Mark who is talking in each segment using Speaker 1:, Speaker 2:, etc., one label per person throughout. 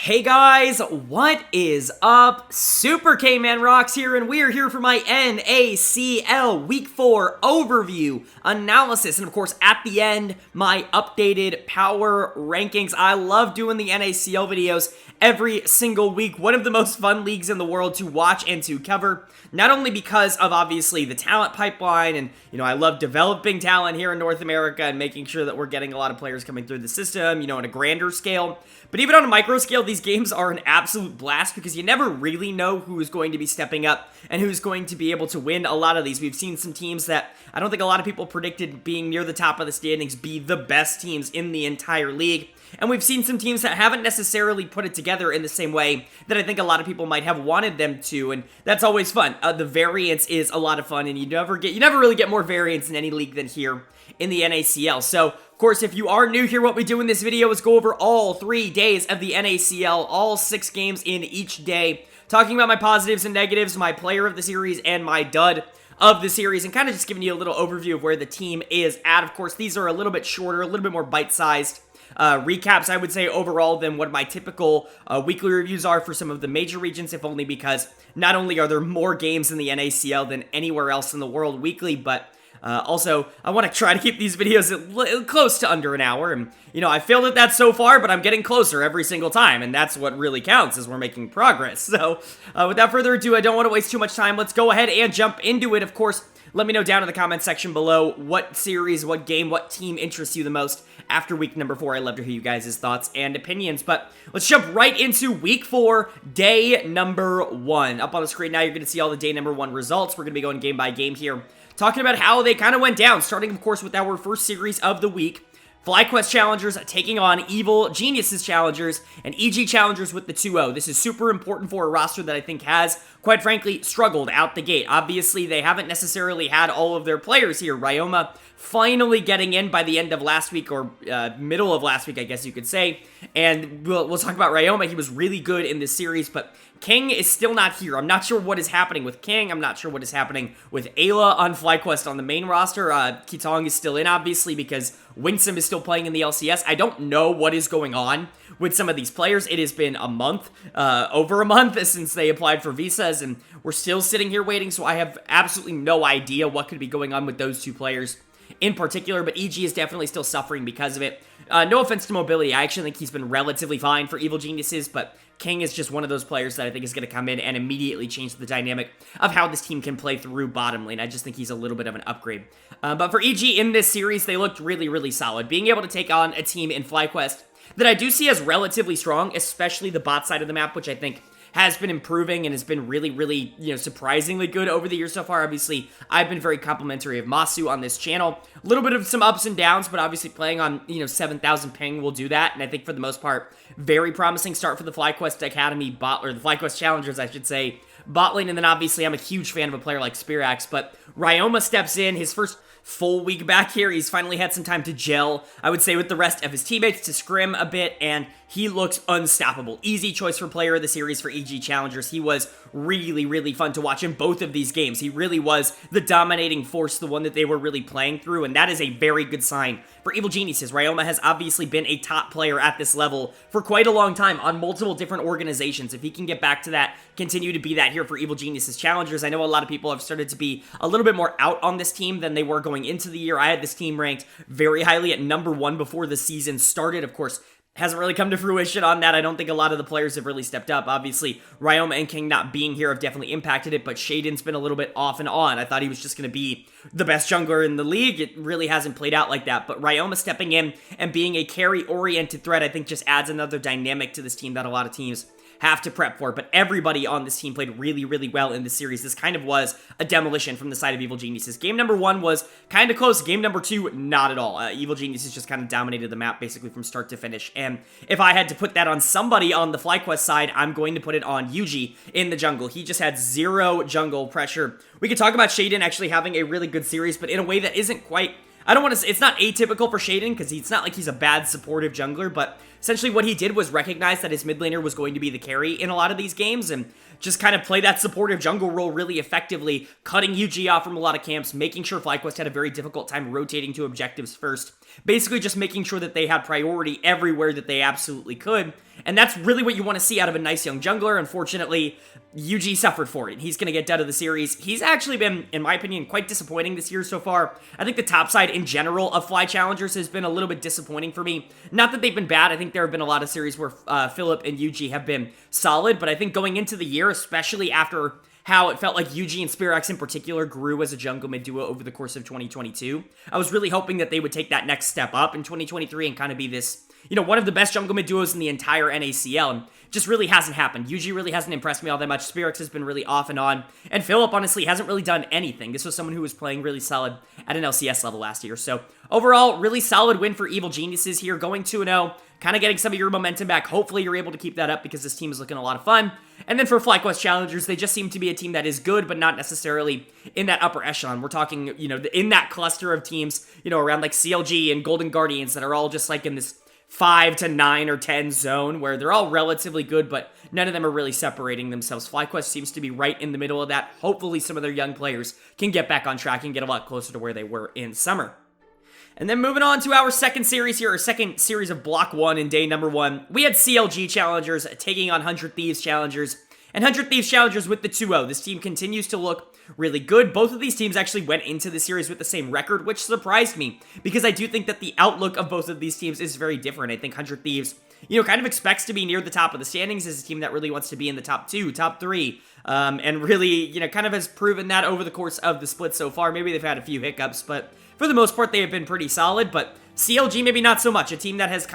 Speaker 1: Hey guys, what is up? SuperKmanrocks here, and we are here for my NACL Week 4 overview, analysis, and of course, at the end, my updated power rankings. I love doing the NACL videos every single week. One of the most fun leagues in the world to watch and to cover, not only because of obviously the talent pipeline, and I love developing talent here in North America and making sure that we're getting a lot of players coming through the system, on a grander scale, but even on a micro scale, these games are an absolute blast because you never really know who is going to be stepping up and who's going to be able to win a lot of these. We've seen some teams that I don't think a lot of people predicted being near the top of the standings be the best teams in the entire league. And we've seen some teams that haven't necessarily put it together in the same way that I think a lot of people might have wanted them to, and that's always fun. The variance is a lot of fun, and you never really get more variance in any league than here in the NACL. So, of course, if you are new here, what we do in this video is go over all 3 days of the NACL, all 6 games in each day, talking about my positives and negatives, my player of the series, and my dud of the series, and kind of just giving you a little overview of where the team is at. Of course, these are a little bit shorter, a little bit more bite-sized recaps, I would say, overall than what my typical weekly reviews are for some of the major regions, if only because not only are there more games in the NACL than anywhere else in the world weekly, but also, I want to try to keep these videos close to under an hour, and, I failed at that so far, but I'm getting closer every single time, and that's what really counts, is we're making progress. So, without further ado, I don't want to waste too much time. Let's go ahead and jump into it. Of course, let me know down in the comment section below what series, what game, what team interests you the most after week number 4. I'd love to hear you guys' thoughts and opinions, but let's jump right into week 4, day number 1. Up on the screen now, you're going to see all the day number 1 results. We're going to be going game by game here, talking about how they kind of went down, starting, of course, with our first series of the week. FlyQuest Challengers taking on Evil Geniuses Challengers and EG Challengers with the 2-0. This is super important for a roster that I think has, quite frankly, struggled out the gate. Obviously, they haven't necessarily had all of their players here. Ryoma finally getting in by the end of last week, or middle of last week, I guess you could say. And we'll talk about Ryoma. He was really good in this series, but King is still not here. I'm not sure what is happening with King. I'm not sure what is happening with Ayla on FlyQuest on the main roster. Kitong is still in, obviously, because Winsome is still playing in the LCS. I don't know what is going on with some of these players. It has been a month, over a month since they applied for visas, and we're still sitting here waiting, so I have absolutely no idea what could be going on with those 2 players in particular, but EG is definitely still suffering because of it. No offense to mobility, I actually think he's been relatively fine for Evil Geniuses, but King is just one of those players that I think is going to come in and immediately change the dynamic of how this team can play through bottom lane. I just think he's a little bit of an upgrade. But for EG in this series, they looked really, really solid. Being able to take on a team in FlyQuest that I do see as relatively strong, especially the bot side of the map, which I think has been improving and has been really, really, surprisingly good over the years so far. Obviously, I've been very complimentary of Masu on this channel. A little bit of some ups and downs, but obviously playing on, 7,000 ping will do that, and I think for the most part, very promising start for the FlyQuest Academy bot, or the FlyQuest Challengers, I should say, bot lane, and then obviously I'm a huge fan of a player like Spirax, but Ryoma steps in, his first full week back here. He's finally had some time to gel, I would say, with the rest of his teammates, to scrim a bit, and he looks unstoppable. Easy choice for player of the series for EG Challengers. He was really, really fun to watch in both of these games. He really was the dominating force, the one that they were really playing through, and that is a very good sign for Evil Geniuses. Ryoma has obviously been a top player at this level for quite a long time on multiple different organizations. If he can get back to that, continue to be that here for Evil Geniuses Challengers. I know a lot of people have started to be a little bit more out on this team than they were going into the year. I had this team ranked very highly at number 1 before the season started. Of course, hasn't really come to fruition on that. I don't think a lot of the players have really stepped up. Obviously, Ryoma and King not being here have definitely impacted it, but Shaden's been a little bit off and on. I thought he was just going to be the best jungler in the league. It really hasn't played out like that, but Ryoma stepping in and being a carry-oriented threat, I think, just adds another dynamic to this team that a lot of teams have to prep for, but everybody on this team played really, really well in this series. This kind of was a demolition from the side of Evil Geniuses. Game number 1 was kind of close. Game number 2, not at all. Evil Geniuses just kind of dominated the map basically from start to finish, and if I had to put that on somebody on the FlyQuest side, I'm going to put it on Yuji in the jungle. He just had 0 jungle pressure. We could talk about Shaden actually having a really good series, but in a way that isn't quite, I don't want to say, it's not atypical for Shaden, because it's not like he's a bad supportive jungler, but essentially what he did was recognize that his mid laner was going to be the carry in a lot of these games, and just kind of play that supportive jungle role really effectively, cutting Yuji off from a lot of camps, making sure FlyQuest had a very difficult time rotating to objectives first, basically just making sure that they had priority everywhere that they absolutely could, And that's really what you want to see out of a nice young jungler. Unfortunately, UG suffered for it. He's going to get dead of the series. He's actually been, in my opinion, quite disappointing this year so far. I think the top side in general of Fly Challengers has been a little bit disappointing for me. Not that they've been bad. I think there have been a lot of series where Philip and UG have been solid, but I think going into the year, especially after how it felt like UG and SpearX in particular grew as a jungle mid duo over the course of 2022, I was really hoping that they would take that next step up in 2023 and kind of be this, one of the best jungle mid duos in the entire NACL, and just really hasn't happened. UG really hasn't impressed me all that much. SpearX has been really off and on, and Philip, honestly, hasn't really done anything. This was someone who was playing really solid at an LCS level last year, so overall, really solid win for Evil Geniuses here, going 2-0, kind of getting some of your momentum back. Hopefully, you're able to keep that up because this team is looking a lot of fun. And then for FlyQuest Challengers, they just seem to be a team that is good, but not necessarily in that upper echelon. We're talking, in that cluster of teams, around like CLG and Golden Guardians that are all just like in this 5 to 9 or 10 zone where they're all relatively good, but none of them are really separating themselves. FlyQuest seems to be right in the middle of that. Hopefully, some of their young players can get back on track and get a lot closer to where they were in summer. And then moving on to our second series here, our second series of Block 1 in day number 1. We had CLG Challengers taking on 100 Thieves Challengers, and 100 Thieves Challengers with the 2-0. This team continues to look really good. Both of these teams actually went into the series with the same record, which surprised me, because I do think that the outlook of both of these teams is very different. I think 100 Thieves, kind of expects to be near the top of the standings as a team that really wants to be in the top 2, top 3, and really, kind of has proven that over the course of the split so far. Maybe they've had a few hiccups, but for the most part, they have been pretty solid, but CLG maybe not so much. A team that has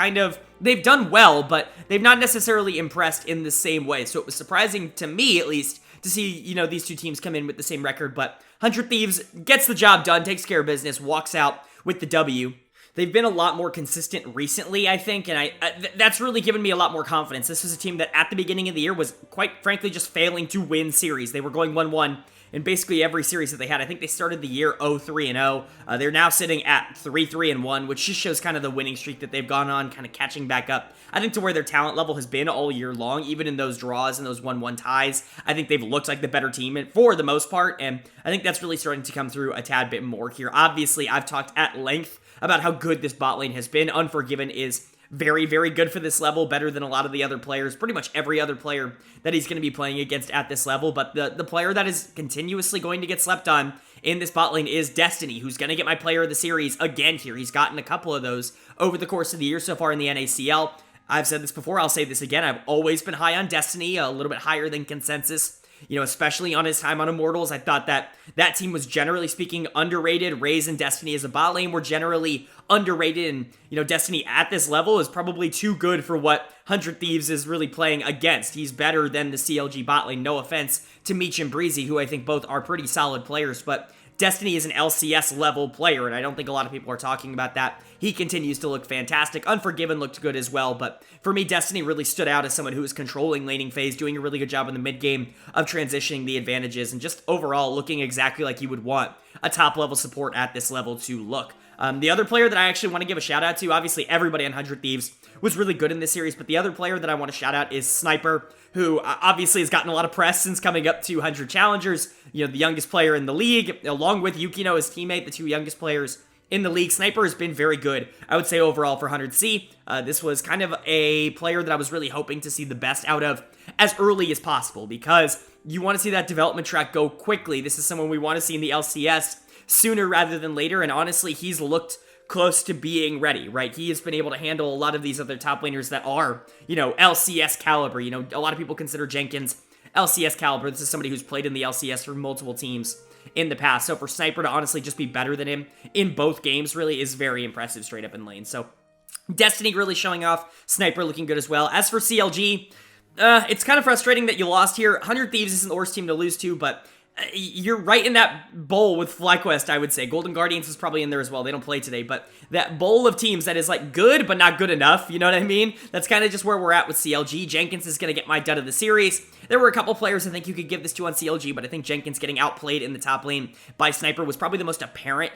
Speaker 1: they've done well, but they've not necessarily impressed in the same way. So it was surprising to me, at least, to see, these two teams come in with the same record, but 100 Thieves gets the job done, takes care of business, walks out with the W. They've been a lot more consistent recently, I think, and that's really given me a lot more confidence. This was a team that at the beginning of the year was, quite frankly, just failing to win series. They were going 1-1 in basically every series that they had. I think they started the year 0-3-0. They're now sitting at 3-3-1, which just shows kind of the winning streak that they've gone on, kind of catching back up, I think, to where their talent level has been all year long, even in those draws and those 1-1 ties. I think they've looked like the better team for the most part, and I think that's really starting to come through a tad bit more here. Obviously, I've talked at length about how good this bot lane has been. Unforgiven is very, very good for this level, better than a lot of the other players, pretty much every other player that he's going to be playing against at this level, but the player that is continuously going to get slept on in this bot lane is Destiny, who's going to get my player of the series again here. He's gotten a couple of those over the course of the year so far in the NACL. I've said this before, I'll say this again, I've always been high on Destiny, a little bit higher than consensus. Especially on his time on Immortals, I thought that team was, generally speaking, underrated. Raze and Destiny as a bot lane were generally underrated, and, Destiny at this level is probably too good for what 100 Thieves is really playing against. He's better than the CLG bot lane, no offense to Meech and Breezy, who I think both are pretty solid players, but Destiny is an LCS level player, and I don't think a lot of people are talking about that. He continues to look fantastic. Unforgiven looked good as well, but for me, Destiny really stood out as someone who was controlling laning phase, doing a really good job in the mid game of transitioning the advantages, and just overall looking exactly like you would want a top level support at this level to look. The other player that I actually want to give a shout out to, obviously everybody on 100 Thieves was really good in this series, but the other player that I want to shout out is Sniper, who obviously has gotten a lot of press since coming up to 100 Challengers, the youngest player in the league, along with Yukino, his teammate, the two youngest players in the league. Sniper has been very good, I would say, overall for 100C. This was kind of a player that I was really hoping to see the best out of as early as possible, because you want to see that development track go quickly. This is someone we want to see in the LCS sooner rather than later, and honestly, he's looked close to being ready, right? He has been able to handle a lot of these other top laners that are, LCS caliber. A lot of people consider Jenkins LCS caliber. This is somebody who's played in the LCS for multiple teams in the past. So for Sniper to honestly just be better than him in both games really is very impressive straight up in lane. So Destiny really showing off, Sniper looking good as well. As for CLG, it's kind of frustrating that you lost here. 100 Thieves isn't the worst team to lose to, but you're right in that bowl with FlyQuest, I would say. Golden Guardians is probably in there as well. They don't play today, but that bowl of teams that is like good, but not good enough, you know what I mean? That's kind of just where we're at with CLG. Jenkins is going to get my dud of the series. There were a couple players I think you could give this to on CLG, but I think Jenkins getting outplayed in the top lane by Sniper was probably the most apparent.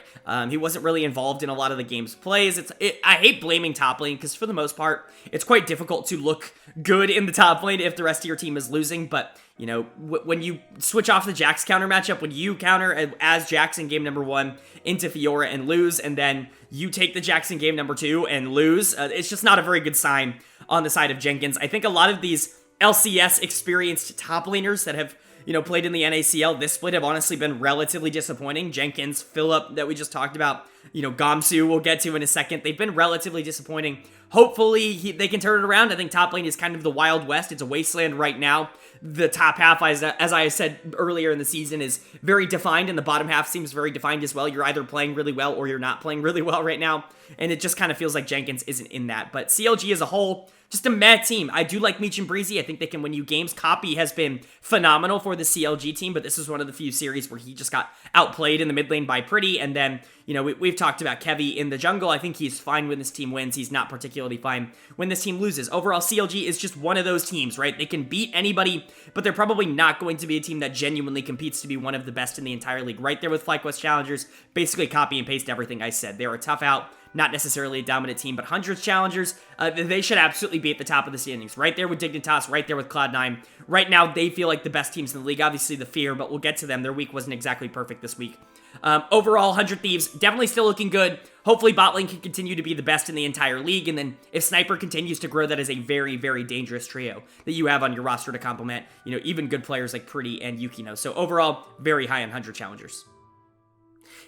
Speaker 1: He wasn't really involved in a lot of the game's plays. I hate blaming top lane, because for the most part, it's quite difficult to look good in the top lane if the rest of your team is losing, but you know, when you switch off the Jax counter matchup, when you counter as Jax in game number 1 into Fiora and lose, and then you take the Jax in game number 2 and lose, it's just not a very good sign on the side of Jenkins. I think a lot of these LCS experienced top laners that have, you know, played in the NACL this split have honestly been relatively disappointing. Jenkins, Phillip that we just talked about, you know, Gamsu we'll get to in a second. They've been relatively disappointing. Hopefully they can turn it around. I think top lane is kind of the Wild West. It's a wasteland right now. The top half, as I said earlier in the season, is very defined, and the bottom half seems very defined as well. You're either playing really well or you're not playing really well right now, and it just kind of feels like Jenkins isn't in that. But CLG as a whole, just a mad team. I do like Meech and Breezy. I think they can win you games. Copy has been phenomenal for the CLG team, but this is one of the few series where he just got outplayed in the mid lane by Pretty, and then, you know, we've talked about Kevy in the jungle. I think he's fine when this team wins. He's not particularly fine when this team loses. Overall, CLG is just one of those teams, right? They can beat anybody, but they're probably not going to be a team that genuinely competes to be one of the best in the entire league. Right there with FlyQuest Challengers, basically copy and paste everything I said. They're a tough out, not necessarily a dominant team, but Hundreds Challengers, they should absolutely be at the top of the standings. Right there with Dignitas, right there with Cloud9. Right now, they feel like the best teams in the league. Obviously, the Fear, but we'll get to them. Their week wasn't exactly perfect this week. Overall, 100 Thieves, definitely still looking good. Hopefully, bot lane can continue to be the best in the entire league, and then if Sniper continues to grow, that is a very, very dangerous trio that you have on your roster to complement, you know, even good players like Pretty and Yukino. So overall, very high on 100 Challengers.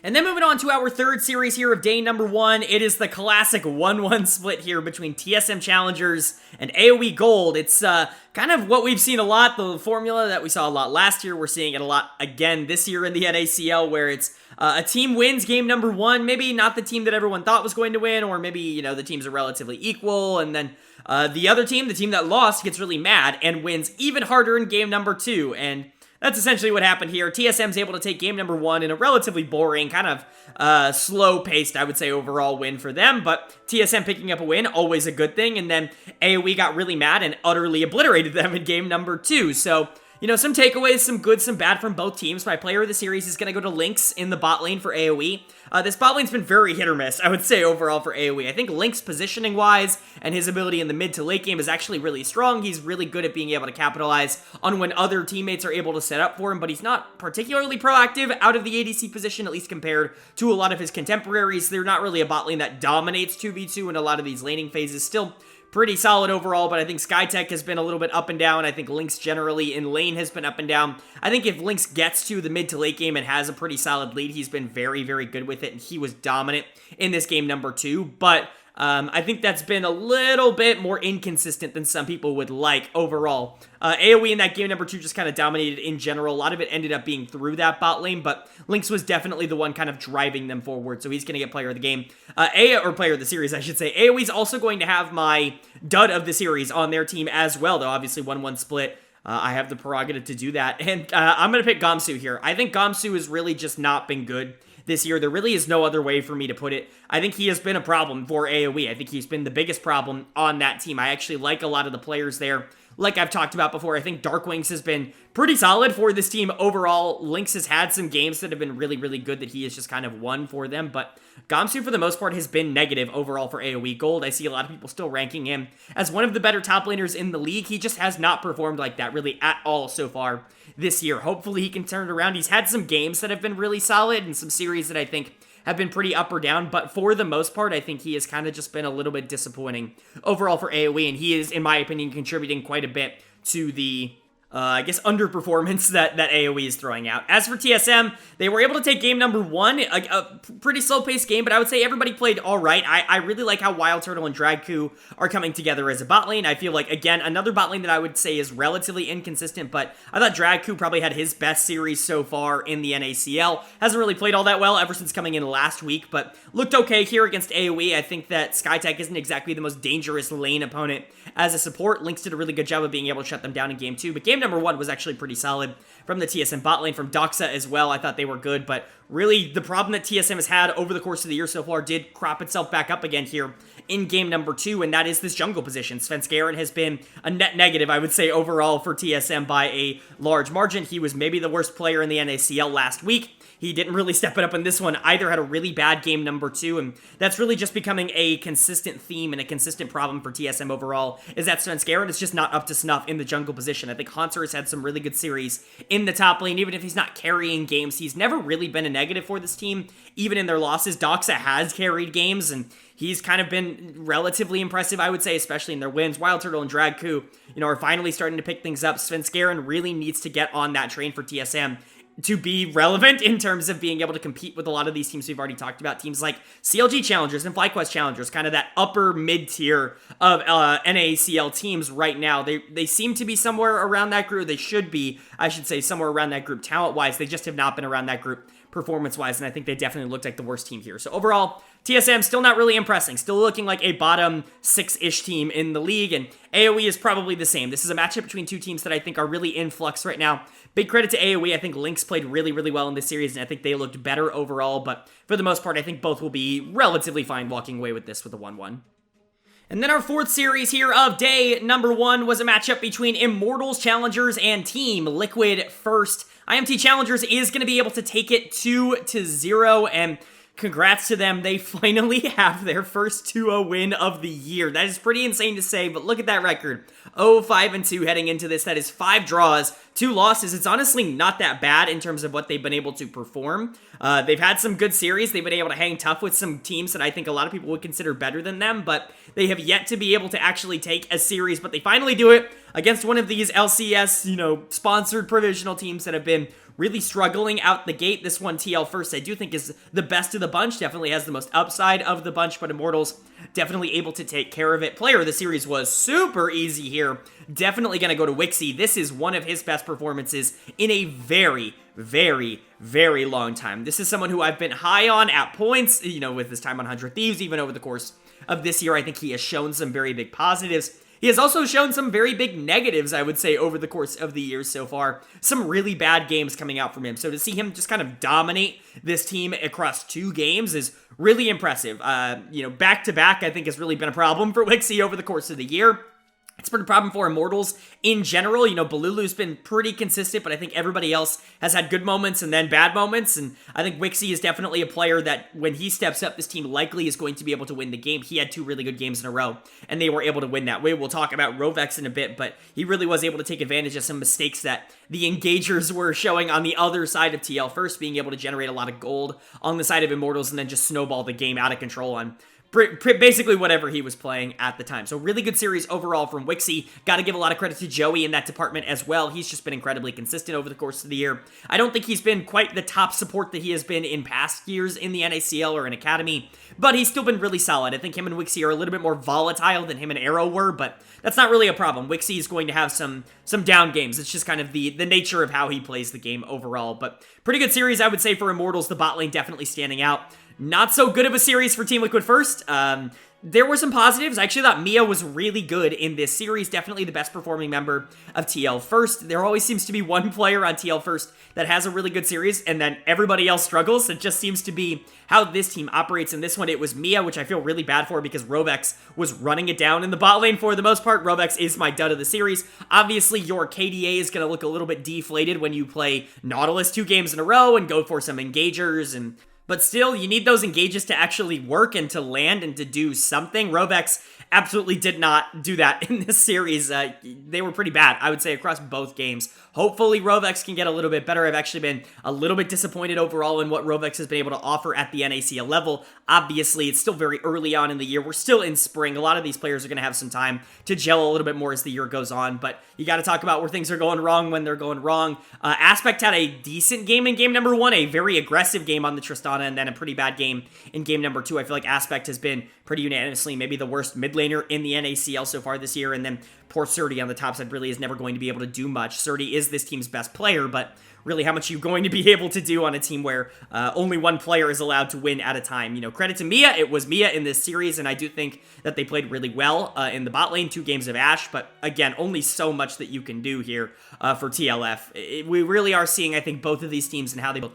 Speaker 1: And then moving on to our third series here of day number 1, it is the classic 1-1 split here between TSM Challengers and AoE Gold. It's kind of what we've seen a lot, the formula that we saw a lot last year. We're seeing it a lot again this year in the NACL, where it's a team wins game number 1, maybe not the team that everyone thought was going to win, or maybe, you know, the teams are relatively equal, and then the other team, the team that lost, gets really mad and wins even harder in game number 2, and that's essentially what happened here. TSM's able to take game number 1 in a relatively boring, kind of slow-paced, I would say, overall win for them, but TSM picking up a win, always a good thing, and then AoE got really mad and utterly obliterated them in game number 2, so, you know, some takeaways, some good, some bad from both teams. My player of the series is going to go to Lynx in the bot lane for AoE. This bot lane's been very hit or miss, I would say, overall for AoE. I think Lynx positioning-wise and his ability in the mid to late game is actually really strong. He's really good at being able to capitalize on when other teammates are able to set up for him, but he's not particularly proactive out of the ADC position, at least compared to a lot of his contemporaries. They're not really a bot lane that dominates 2v2 in a lot of these laning phases. Still pretty solid overall, but I think Skytech has been a little bit up and down. I think Lynx generally in lane has been up and down. I think if Lynx gets to the mid to late game and has a pretty solid lead, he's been very, very good with it, and he was dominant in this game number 2, but I think that's been a little bit more inconsistent than some people would like overall. AoE in that game number 2 just kind of dominated in general. A lot of it ended up being through that bot lane, but Lynx was definitely the one kind of driving them forward, so he's going to get player of the game. Or player of the series, I should say. AoE's also going to have my dud of the series on their team as well, though obviously 1-1 split. I have the prerogative to do that, and I'm going to pick Gamsu here. I think Gamsu has really just not been good this year. There really is no other way for me to put it. I think he has been a problem for AoE. I think he's been the biggest problem on that team. I actually like a lot of the players there. Like I've talked about before, I think Darkwings has been pretty solid for this team overall. Lynx has had some games that have been really, really good that he has just kind of won for them, but Gamsu, for the most part, has been negative overall for AoE Gold. I see a lot of people still ranking him as one of the better top laners in the league. He just has not performed like that really at all so far this year. Hopefully he can turn it around. He's had some games that have been really solid and some series that I think have been pretty up or down, but for the most part, I think he has kind of just been a little bit disappointing overall for AoE, and he is, in my opinion, contributing quite a bit to the I guess, underperformance that AoE is throwing out. As for TSM, they were able to take game number 1, a pretty slow-paced game, but I would say everybody played all right. I really like how Wild Turtle and Dragku are coming together as a bot lane. I feel like, again, another bot lane that I would say is relatively inconsistent, but I thought Dragku probably had his best series so far in the NACL. Hasn't really played all that well ever since coming in last week, but looked okay here against AoE. I think that Skytech isn't exactly the most dangerous lane opponent as a support. Lynx did a really good job of being able to shut them down in game 2, but game number 1 was actually pretty solid from the TSM bot lane, from Doxa as well. I thought they were good, but really the problem that TSM has had over the course of the year so far did crop itself back up again here in game number 2, and that is this jungle position. Svenskeren has been a net negative, I would say, overall for TSM by a large margin. He was maybe the worst player in the NACL last week. He didn't really step it up in this one either, had a really bad game number 2, and that's really just becoming a consistent theme and a consistent problem for TSM overall, is that Svenskeren is just not up to snuff in the jungle position. I think Hunter has had some really good series in the top lane. Even if he's not carrying games, he's never really been a negative for this team, even in their losses. Doxa has carried games, and he's kind of been relatively impressive, I would say, especially in their wins. Wild Turtle and Dragku, are finally starting to pick things up. Svenskeren really needs to get on that train for TSM to be relevant in terms of being able to compete with a lot of these teams we've already talked about. Teams like CLG Challengers and FlyQuest Challengers, kind of that upper mid-tier of NACL teams right now. They seem to be somewhere around that group. They should be, I should say, somewhere around that group talent-wise. They just have not been around that group performance-wise, and I think they definitely looked like the worst team here. So overall, TSM still not really impressing. Still looking like a bottom 6-ish team in the league, and AoE is probably the same. This is a matchup between two teams that I think are really in flux right now. Big credit to AoE. I think Lynx played really, really well in this series, and I think they looked better overall, but for the most part, I think both will be relatively fine walking away with this with a 1-1. And then our fourth series here of day number 1 was a matchup between Immortals Challengers and Team Liquid First. IMT Challengers is going to be able to take it 2-0, and congrats to them. They finally have their first 2-0 win of the year. That is pretty insane to say, but look at that record. 0-5-2 heading into this. That is 5 draws, 2 losses. It's honestly not that bad in terms of what they've been able to perform. They've had some good series. They've been able to hang tough with some teams that I think a lot of people would consider better than them, but they have yet to be able to actually take a series, but they finally do it against one of these LCS, sponsored provisional teams that have been really struggling out the gate. This one, TL First, I do think is the best of the bunch, definitely has the most upside of the bunch, but Immortals definitely able to take care of it. Player of the series was super easy here. Definitely going to go to Wixie. This is one of his best performances in a very, very, very long time. This is someone who I've been high on at points, with his time on 100 Thieves, even over the course of this year. I think he has shown some very big positives. He has also shown some very big negatives, I would say, over the course of the years so far. Some really bad games coming out from him. So to see him just kind of dominate this team across 2 games is really impressive. Back-to-back, I think, has really been a problem for Wixie over the course of the year. It's been a problem for Immortals in general. Balulu's been pretty consistent, but I think everybody else has had good moments and then bad moments, and I think Wixie is definitely a player that when he steps up, this team likely is going to be able to win the game. He had 2 really good games in a row, and they were able to win that way. We'll talk about Rovex in a bit, but he really was able to take advantage of some mistakes that the Engagers were showing on the other side of TL First, being able to generate a lot of gold on the side of Immortals and then just snowball the game out of control on basically whatever he was playing at the time. So really good series overall from Wixie. Got to give a lot of credit to Joey in that department as well. He's just been incredibly consistent over the course of the year. I don't think he's been quite the top support that he has been in past years in the NACL or in Academy, but he's still been really solid. I think him and Wixie are a little bit more volatile than him and Arrow were, but that's not really a problem. Wixie is going to have some down games. It's just kind of the nature of how he plays the game overall, but pretty good series, I would say, for Immortals. The bot lane definitely standing out. Not so good of a series for Team Liquid First. There were some positives. I actually thought Mia was really good in this series. Definitely the best performing member of TL First. There always seems to be one player on TL First that has a really good series, and then everybody else struggles. It just seems to be how this team operates. In this one, it was Mia, which I feel really bad for because Rovex was running it down in the bot lane for the most part. Rovex is my dud of the series. Obviously, your KDA is going to look a little bit deflated when you play Nautilus 2 games in a row and go for some Engagers but still, you need those engages to actually work and to land and to do something. Rovex absolutely did not do that in this series. They were pretty bad, I would say, across both games. Hopefully, Rovex can get a little bit better. I've actually been a little bit disappointed overall in what Rovex has been able to offer at the NACL level. Obviously, it's still very early on in the year. We're still in spring. A lot of these players are going to have some time to gel a little bit more as the year goes on, but you got to talk about where things are going wrong when they're going wrong. Aspect had a decent game in game number 1, a very aggressive game on the Tristana, and then a pretty bad game in game number 2. I feel like Aspect has been pretty unanimously maybe the worst mid laner in the NACL so far this year, and then poor Surdy on the top side really is never going to be able to do much. Surdy is this team's best player, but really how much you're going to be able to do on a team where only one player is allowed to win at a time. Credit to Mia. It was Mia in this series, and I do think that they played really well in the bot lane, 2 games of Ashe, but again, only so much that you can do here for TLF. We really are seeing, I think, both of these teams and how they both...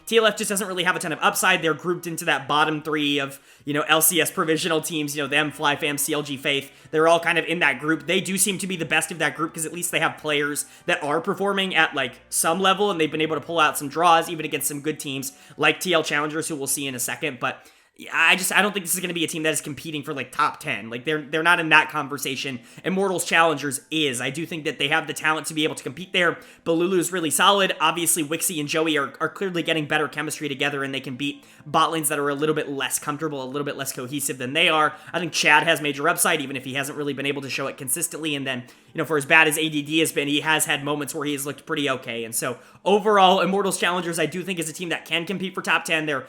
Speaker 1: TLF just doesn't really have a ton of upside. They're grouped into that bottom 3 of, LCS provisional teams, them, FlyFam, CLG Faith. They're all kind of in that group. They do seem to be the best of that group because at least they have players that are performing at, some level, and they've been able to pull out some draws, even against some good teams, like TL Challengers, who we'll see in a second, but... I don't think this is going to be a team that is competing for top 10. They're not in that conversation. Immortals Challengers is. I do think that they have the talent to be able to compete there. Balulu is really solid. Obviously, Wixie and Joey are clearly getting better chemistry together, and they can beat bot lanes that are a little bit less comfortable, a little bit less cohesive than they are. I think Chad has major upside, even if he hasn't really been able to show it consistently. And then, for as bad as ADD has been, he has had moments where he has looked pretty okay. And so, overall, Immortals Challengers, I do think is a team that can compete for top 10. They're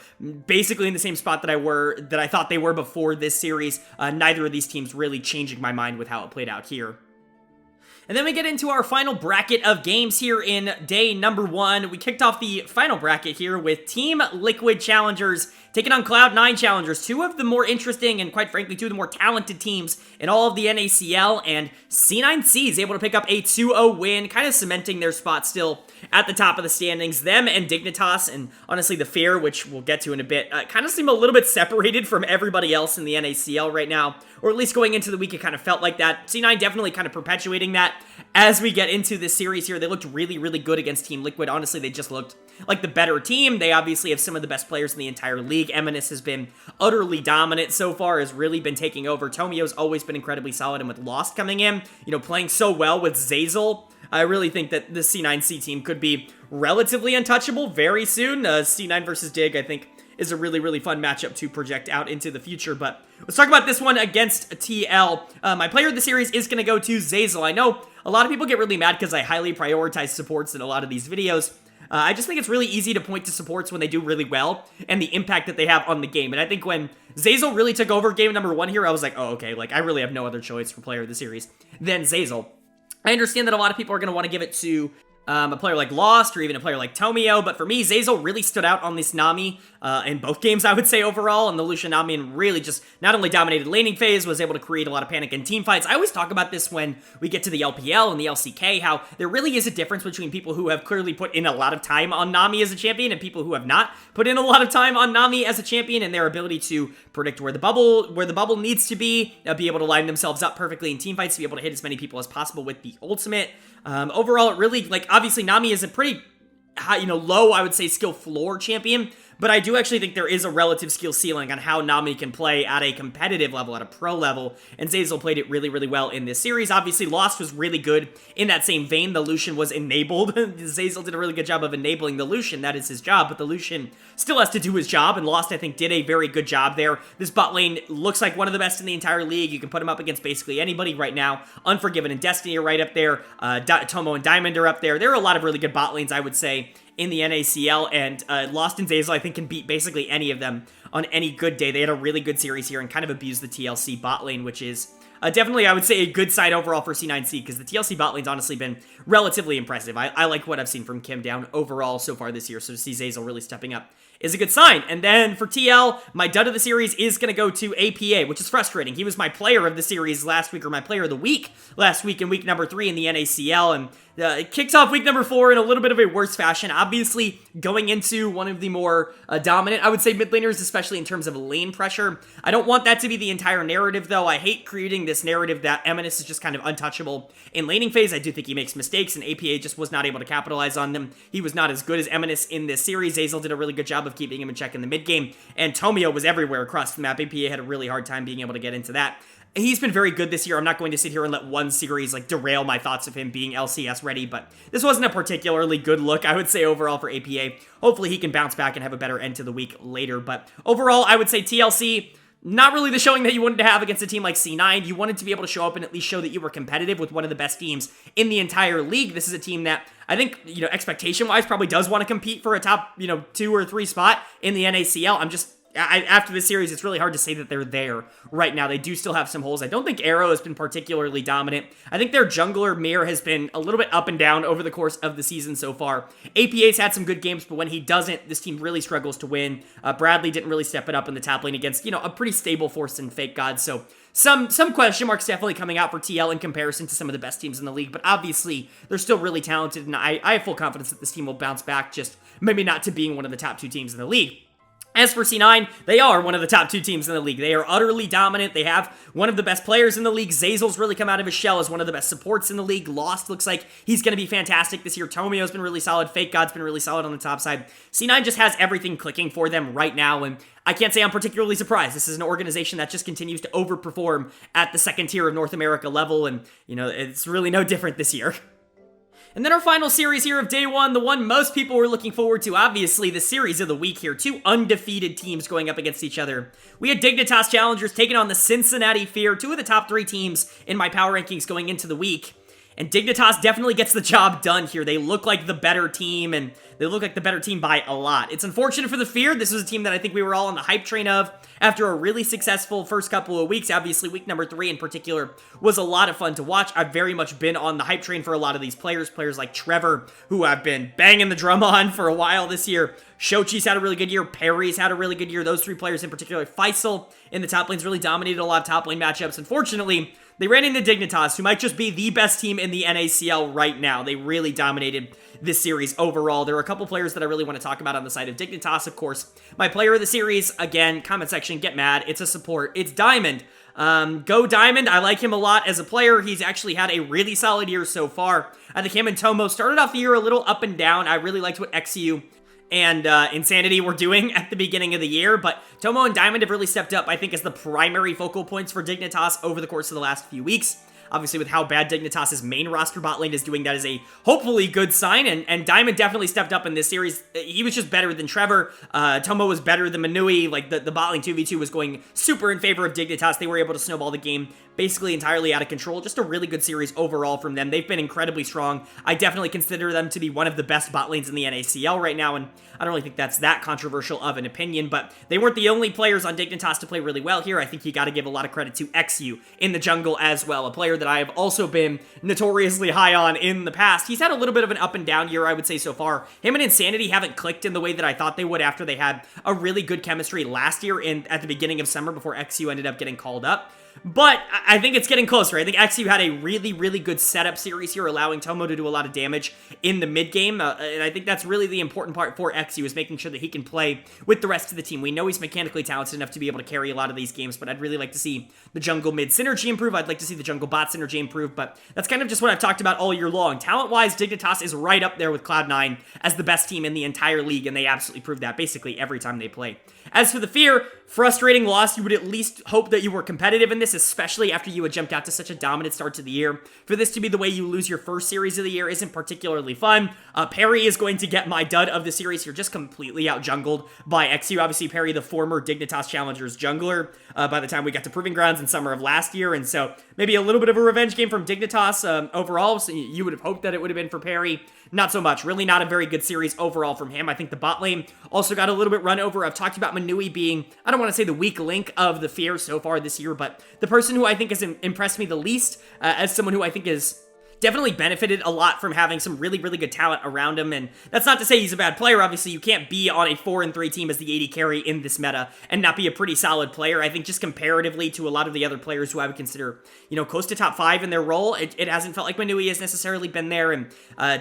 Speaker 1: basically in the same spot that I thought they were before this series. Neither of these teams really changing my mind with how it played out here. And then we get into our final bracket of games here in day number 1. We kicked off the final bracket here with Team Liquid Challengers taking on Cloud9 Challengers, 2 of the more interesting and, quite frankly, 2 of the more talented teams in all of the NACL, and C9C is able to pick up a 2-0 win, kind of cementing their spot still at the top of the standings. Them and Dignitas, and honestly the Fair, which we'll get to in a bit, kind of seem a little bit separated from everybody else in the NACL right now, or at least going into the week it kind of felt like that. C9 definitely kind of perpetuating that as we get into this series here. They looked really, really good against Team Liquid. Honestly, they just looked like the better team. They obviously have some of the best players in the entire league. Eminus has been utterly dominant so far, has really been taking over. Tomio's always been incredibly solid, and with Lost coming in, playing so well with Zazel, I really think that the C9C team could be relatively untouchable very soon. C9 versus Dig, I think, is a really, really fun matchup to project out into the future. But let's talk about this one against TL. My player of the series is going to go to Zazel. I know a lot of people get really mad because I highly prioritize supports in a lot of these videos. I just think it's really easy to point to supports when they do really well and the impact that they have on the game. And I think when Zazel really took over game number 1 here, I was like, oh, okay, I really have no other choice for player of the series than Zazel. I understand that a lot of people are going to want to give it to a player like Lost or even a player like Tomio, but for me, Zazel really stood out on this Nami in both games, I would say, overall, and the Lucian Nami, and really just not only dominated laning phase, was able to create a lot of panic in team fights. I always talk about this when we get to the LPL and the LCK, how there really is a difference between people who have clearly put in a lot of time on Nami as a champion and people who have not put in a lot of time on Nami as a champion, and their ability to predict where the bubble needs to be able to line themselves up perfectly in team fights, to be able to hit as many people as possible with the ultimate. Overall, it really, obviously Nami is a pretty high, low, I would say, skill floor champion, but I do actually think there is a relative skill ceiling on how Nami can play at a competitive level, at a pro level, and Zazel played it really, really well in this series. Obviously, Lost was really good in that same vein. The Lucian was enabled. Zazel did a really good job of enabling the Lucian. That is his job, but the Lucian still has to do his job, and Lost, I think, did a very good job there. This bot lane looks like one of the best in the entire league. You can put him up against basically anybody right now. Unforgiven and Destiny are right up there. Tomo and Diamond are up there. There are a lot of really good bot lanes, I would say, in the NACL, and Lost and Zazel, I think, can beat basically any of them on any good day. They had a really good series here and kind of abused the TLC bot lane, which is definitely, I would say, a good sign overall for C9C, because the TLC bot lane's honestly been relatively impressive. I like what I've seen from Kim Down overall so far this year, so to see Zazel really stepping up is a good sign. And then for TL, my dud of the series is going to go to APA, which is frustrating. He was my player of the series last week, or my player of the week last week in week number 3 in the NACL, and it kicked off week number 4 in a little bit of a worse fashion. Obviously, going into one of the more dominant, I would say, mid laners, especially in terms of lane pressure. I don't want that to be the entire narrative, though. I hate creating this narrative that Eminus is just kind of untouchable in laning phase. I do think he makes mistakes, and APA just was not able to capitalize on them. He was not as good as Eminus in this series. Zazel did a really good job of keeping him in check in the mid game, and Tomio was everywhere across the map. APA had a really hard time being able to get into that. He's been very good this year. I'm not going to sit here and let one series derail my thoughts of him being LCS ready, but this wasn't a particularly good look, I would say, overall for APA. Hopefully he can bounce back and have a better end to the week later, but overall, I would say TLC, not really the showing that you wanted to have against a team like C9. You wanted to be able to show up and at least show that you were competitive with one of the best teams in the entire league. This is a team that I think, expectation-wise, probably does want to compete for a top, 2 or 3 spot in the NACL. I'm just after this series, it's really hard to say that they're there right now. They do still have some holes. I don't think Arrow has been particularly dominant. I think their jungler, Mir, has been a little bit up and down over the course of the season so far. APA's had some good games, but when he doesn't, this team really struggles to win. Bradley didn't really step it up in the top lane against, a pretty stable Force and Fake God, so some question marks definitely coming out for TL in comparison to some of the best teams in the league, but obviously, they're still really talented, and I have full confidence that this team will bounce back, just maybe not to being one of the top 2 teams in the league. As for C9, they are one of the top 2 teams in the league. They are utterly dominant. They have one of the best players in the league. Zazel's really come out of his shell as one of the best supports in the league. Lost looks like he's going to be fantastic this year. Tomio's been really solid. Fake God's been really solid on the top side. C9 just has everything clicking for them right now, and I can't say I'm particularly surprised. This is an organization that just continues to overperform at the second tier of North America level, and, it's really no different this year. And then our final series here of day 1, the one most people were looking forward to, obviously, the series of the week here. 2 undefeated teams going up against each other. We had Dignitas Challengers taking on the Cincinnati Fear, 2 of the top 3 teams in my power rankings going into the week. And Dignitas definitely gets the job done here. They look like the better team, and they look like the better team by a lot. It's unfortunate for the Fear. This was a team that I think we were all on the hype train of after a really successful first couple of weeks. Obviously, week number 3 in particular was a lot of fun to watch. I've very much been on the hype train for a lot of these players. Players like Trevor, who I've been banging the drum on for a while this year. Shochi's had a really good year. Perry's had a really good year. Those 3 players in particular. Faisal in the top lanes really dominated a lot of top lane matchups. Unfortunately, they ran into Dignitas, who might just be the best team in the NACL right now. They really dominated this series overall. There are a couple players that I really want to talk about on the side of Dignitas, of course. My player of the series, again, comment section, get mad. It's a support. It's Diamond. Go Diamond. I like him a lot as a player. He's actually had a really solid year so far. I think him and Tomo started off the year a little up and down. I really liked what XU and Insanity were doing at the beginning of the year, but Tomo and Diamond have really stepped up, I think, as the primary focal points for Dignitas over the course of the last few weeks. Obviously, with how bad Dignitas' main roster bot lane is doing, that is a hopefully good sign, and Diamond definitely stepped up in this series. He was just better than Trevor. Tomo was better than Manui. Like, the bot lane 2v2 was going super in favor of Dignitas. They were able to snowball the game basically entirely out of control. Just a really good series overall from them. They've been incredibly strong. I definitely consider them to be one of the best bot lanes in the NACL right now, and I don't really think that's that controversial of an opinion, but they weren't the only players on Dignitas to play really well here. I think you got to give a lot of credit to XU in the jungle as well, a player that I have also been notoriously high on in the past. He's had a little bit of an up and down year, I would say, so far. Him and Insanity haven't clicked in the way that I thought they would after they had a really good chemistry last year at the beginning of summer before XU ended up getting called up. But I think it's getting closer. I think XU had a really, really good setup series here, allowing Tomo to do a lot of damage in the mid game. And I think that's really the important part for XU, is making sure that he can play with the rest of the team. We know he's mechanically talented enough to be able to carry a lot of these games, but I'd really like to see the jungle mid synergy improve. I'd like to see the jungle bot synergy improve, but that's kind of just what I've talked about all year long. Talent-wise, Dignitas is right up there with Cloud9 as the best team in the entire league, and they absolutely prove that basically every time they play. As for the Fear, frustrating loss. You would at least hope that you were competitive in this, especially after you had jumped out to such a dominant start to the year. For this to be the way you lose your first series of the year isn't particularly fun. Perry is going to get my dud of the series here, just completely out-jungled by XU. Obviously, Perry, the former Dignitas Challengers jungler, by the time we got to Proving Grounds in summer of last year, and so maybe a little bit of a revenge game from Dignitas overall, so you would have hoped that it would have been for Perry. Not so much. Really not a very good series overall from him. I think the bot lane also got a little bit run over. I've talked about Manui being, I don't want to say the weak link of the Fear so far this year, but the person who I think has impressed me the least as someone who I think is definitely benefited a lot from having some really, really good talent around him, and that's not to say he's a bad player. Obviously, you can't be on a 4-3 team as the AD carry in this meta and not be a pretty solid player. I think just comparatively to a lot of the other players who I would consider, close to top 5 in their role, it hasn't felt like Manui has necessarily been there, and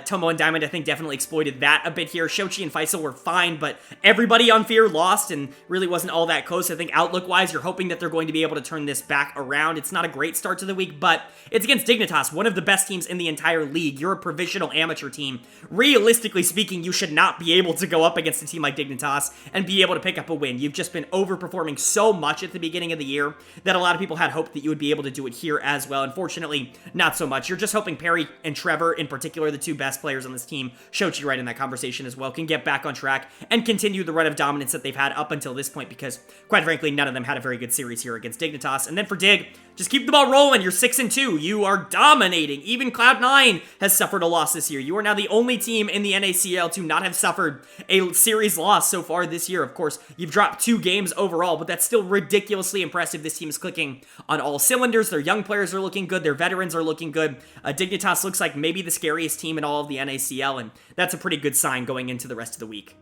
Speaker 1: Tomo and Diamond, I think, definitely exploited that a bit here. Shochi and Faisal were fine, but everybody on Fear lost and really wasn't all that close. I think outlook-wise, you're hoping that they're going to be able to turn this back around. It's not a great start to the week, but it's against Dignitas, one of the best teams in the entire league. You're a provisional amateur team. Realistically speaking, you should not be able to go up against a team like Dignitas and be able to pick up a win. You've just been overperforming so much at the beginning of the year that a lot of people had hoped that you would be able to do it here as well. Unfortunately, not so much. You're just hoping Perry and Trevor, in particular, the 2 best players on this team, Shochi right in that conversation as well, can get back on track and continue the run of dominance that they've had up until this point, because, quite frankly, none of them had a very good series here against Dignitas. And then for Dig, Just keep the ball rolling. You're 6-2. You are dominating. Even Cloud9 has suffered a loss this year. You are now the only team in the NACL to not have suffered a series loss so far this year. Of course, you've dropped 2 games overall, but that's still ridiculously impressive. This team is clicking on all cylinders. Their young players are looking good. Their veterans are looking good. Dignitas looks like maybe the scariest team in all of the NACL, and that's a pretty good sign going into the rest of the week.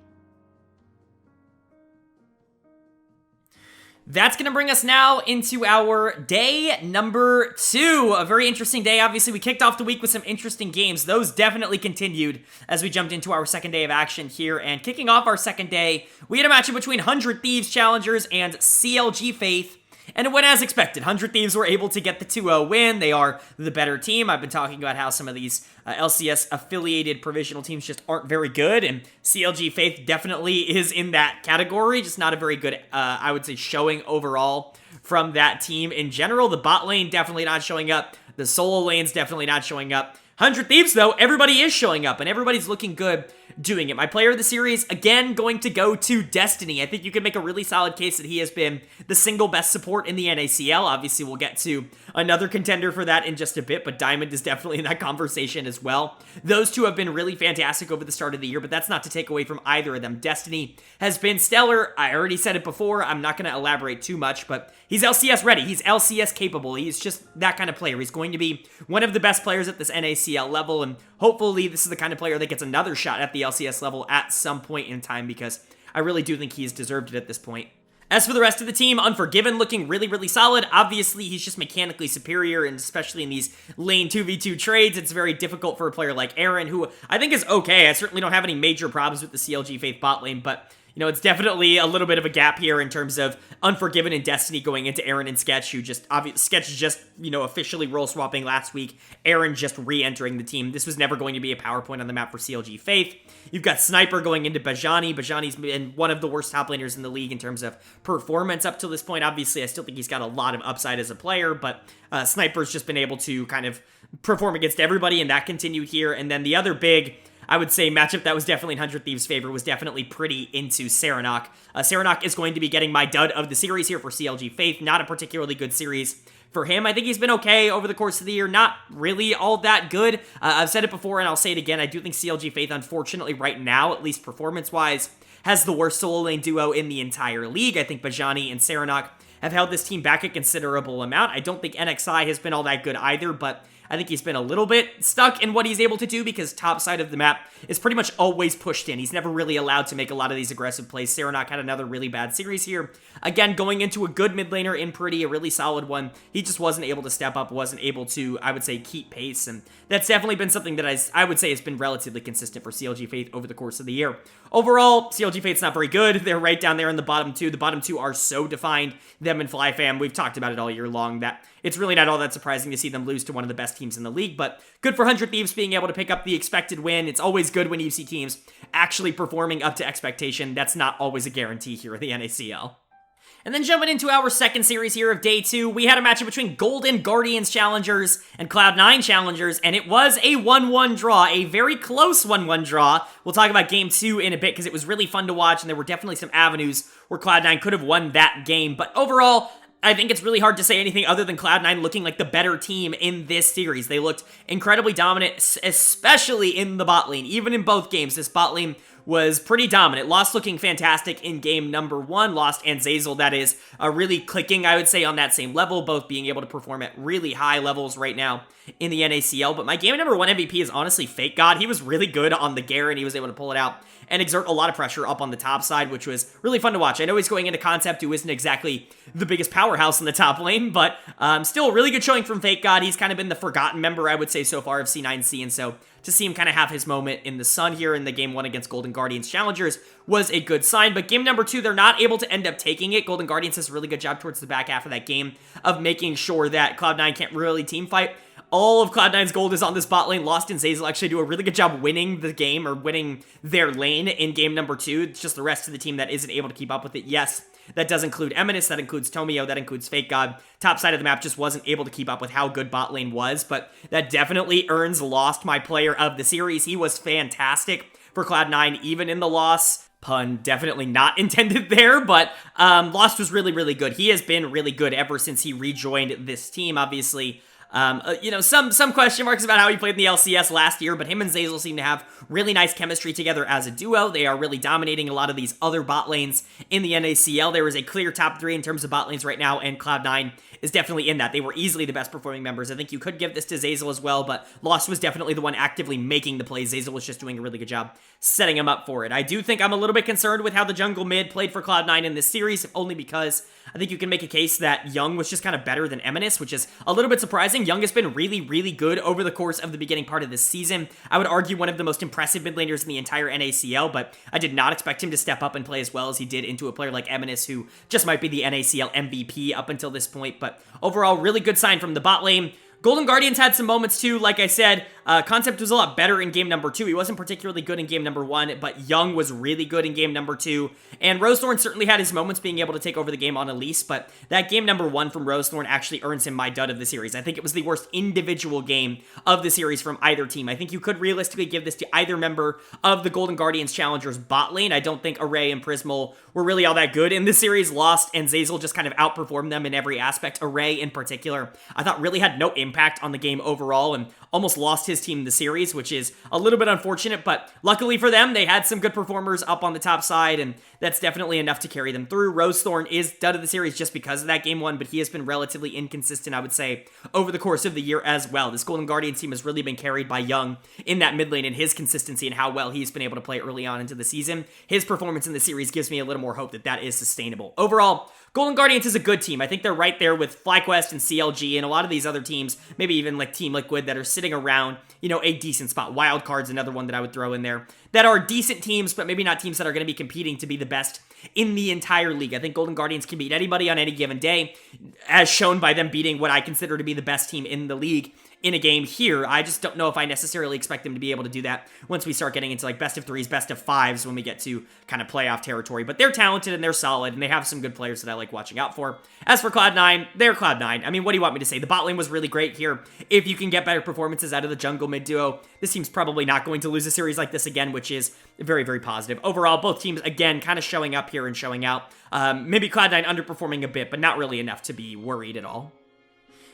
Speaker 1: That's going to bring us now into our day number 2. A very interesting day. Obviously, we kicked off the week with some interesting games. Those definitely continued as we jumped into our second day of action here. And kicking off our second day, we had a matchup between 100 Thieves Challengers and CLG Faith. And it went as expected. 100 Thieves were able to get the 2-0 win. They are the better team. I've been talking about how some of these LCS-affiliated provisional teams just aren't very good, and CLG Faith definitely is in that category. Just not a very good, I would say, showing overall from that team in general. The bot lane definitely not showing up. The solo lane's definitely not showing up. 100 Thieves, though, everybody is showing up, and everybody's looking good doing it. My player of the series, again, going to go to Destiny. I think you can make a really solid case that he has been the single best support in the NACL. Obviously, we'll get to another contender for that in just a bit, but Diamond is definitely in that conversation as well. Those two have been really fantastic over the start of the year, but that's not to take away from either of them. Destiny has been stellar. I already said it before. I'm not going to elaborate too much, but he's LCS ready. He's LCS capable. He's just that kind of player. He's going to be one of the best players at this NACL level, and hopefully this is the kind of player that gets another shot at the LCS level at some point in time, because I really do think he's deserved it at this point. As for the rest of the team, Unforgiven looking really, really solid. Obviously, he's just mechanically superior, and especially in these lane 2v2 trades, it's very difficult for a player like Aaron, who I think is okay. I certainly don't have any major problems with the CLG Faith bot lane, but you know, it's definitely a little bit of a gap here in terms of Unforgiven and Destiny going into Aaron and Sketch, who just, Sketch just, officially role swapping last week. Aaron just re-entering the team. This was never going to be a PowerPoint on the map for CLG Faith. You've got Sniper going into Bajani. Bajani's been one of the worst top laners in the league in terms of performance up to this point. Obviously, I still think he's got a lot of upside as a player, but Sniper's just been able to kind of perform against everybody, and that continued here. And then the other big, I would say, matchup that was definitely in 100 Thieves' favor was definitely pretty into Serenok. Serenok is going to be getting my dud of the series here for CLG Faith. Not a particularly good series for him. I think he's been okay over the course of the year. Not really all that good. I've said it before, and I'll say it again. I do think CLG Faith, unfortunately, right now, at least performance-wise, has the worst solo lane duo in the entire league. I think Bajani and Serenok have held this team back a considerable amount. I don't think NXI has been all that good either, but I think he's been a little bit stuck in what he's able to do because top side of the map is pretty much always pushed in. He's never really allowed to make a lot of these aggressive plays. Serenok had another really bad series here. Again, going into a good mid laner in Pretty, a really solid one. He just wasn't able to step up, wasn't able to, I would say, keep pace, and that's definitely been something that I would say has been relatively consistent for CLG Faith over the course of the year. Overall, CLG Faith's not very good. They're right down there in the bottom two. The bottom two are so defined, them and FlyFam. We've talked about it all year long, that it's really not all that surprising to see them lose to one of the best teams in the league, but good for 100 Thieves being able to pick up the expected win. It's always good when you see teams actually performing up to expectation. That's not always a guarantee here at the NACL. And then jumping into our second series here of Day 2, we had a matchup between Golden Guardians Challengers and Cloud9 Challengers, and it was a 1-1 draw, a very close 1-1 draw. We'll talk about Game 2 in a bit because it was really fun to watch, and there were definitely some avenues where Cloud9 could have won that game. But overall, I think it's really hard to say anything other than Cloud9 looking like the better team in this series. They looked incredibly dominant, especially in the bot lane. Even in both games, this bot lane was pretty dominant. Lost looking fantastic in game number 1. Lost and Zazel, that is, really clicking, I would say, on that same level, both being able to perform at really high levels right now in the NACL. But my game number 1 MVP is honestly Fake God. He was really good on the Garen. He was able to pull it out and exert a lot of pressure up on the top side, which was really fun to watch. I know he's going into Concept, who isn't exactly the biggest powerhouse in the top lane, but still a really good showing from Fake God. He's kind of been the forgotten member, I would say, so far of C9C, and so to see him kind of have his moment in the sun here in the Game 1 against Golden Guardians Challengers was a good sign. But game number 2, they're not able to end up taking it. Golden Guardians does a really good job towards the back half of that game of making sure that Cloud9 can't really team fight. All of Cloud9's gold is on this bot lane. Lost and Zazel actually do a really good job winning the game, or winning their lane in game number 2. It's just the rest of the team that isn't able to keep up with it. Yes, that does include Eminus, that includes Tomio, that includes Fake God. Top side of the map just wasn't able to keep up with how good bot lane was, but that definitely earns Lost my player of the series. He was fantastic for Cloud9, even in the loss. Pun definitely not intended there, but Lost was really, really good. He has been really good ever since he rejoined this team, obviously. Some question marks about how he played in the LCS last year, but him and Zeyzal seem to have really nice chemistry together as a duo. They are really dominating a lot of these other bot lanes in the NACL. There is a clear top 3 in terms of bot lanes right now, and Cloud9 is definitely in that. They were easily the best performing members. I think you could give this to Zeyzal as well, but Lost was definitely the one actively making the plays. Zeyzal was just doing a really good job setting him up for it. I do think I'm a little bit concerned with how the jungle mid played for Cloud9 in this series, only because I think you can make a case that Young was just kind of better than Eminus, which is a little bit surprising. Young has been really, really good over the course of the beginning part of this season. I would argue one of the most impressive mid laners in the entire NACL, but I did not expect him to step up and play as well as he did into a player like Eminus, who just might be the NACL MVP up until this point. But overall, really good sign from the bot lane. Golden Guardians had some moments too. Like I said, Concept was a lot better in game number 2. He wasn't particularly good in game number 1, but Young was really good in game number 2. And Rosethorn certainly had his moments being able to take over the game on Elise, but that game number 1 from Rosethorn actually earns him my dud of the series. I think it was the worst individual game of the series from either team. I think you could realistically give this to either member of the Golden Guardians Challengers bot lane. I don't think Array and Prismal were really all that good in this series. Lost and Zeyzal just kind of outperformed them in every aspect. Array in particular, I thought really had no impact on the game overall and almost lost his team the series, which is a little bit unfortunate, but luckily for them, they had some good performers up on the top side, and that's definitely enough to carry them through. Rosethorn is dud of the series just because of that game 1, but he has been relatively inconsistent, I would say, over the course of the year as well. This Golden Guardians team has really been carried by Young in that mid lane and his consistency and how well he's been able to play early on into the season. His performance in the series gives me a little more hope that that is sustainable. Overall, Golden Guardians is a good team. I think they're right there with FlyQuest and CLG and a lot of these other teams, maybe even like Team Liquid, that are sitting around, a decent spot. Wildcard's another one that I would throw in there, that are decent teams, but maybe not teams that are going to be competing to be the best in the entire league. I think Golden Guardians can beat anybody on any given day, as shown by them beating what I consider to be the best team in the league in a game here. I just don't know if I necessarily expect them to be able to do that once we start getting into like best of 3s, best of 5s when we get to kind of playoff territory. But they're talented and they're solid and they have some good players that I like watching out for. As for Cloud9, they're Cloud9. I mean, what do you want me to say? The bot lane was really great here. If you can get better performances out of the jungle mid duo, this team's probably not going to lose a series like this again, which is very, very positive. Overall, both teams, again, kind of showing up here and showing out. Maybe Cloud9 underperforming a bit, but not really enough to be worried at all.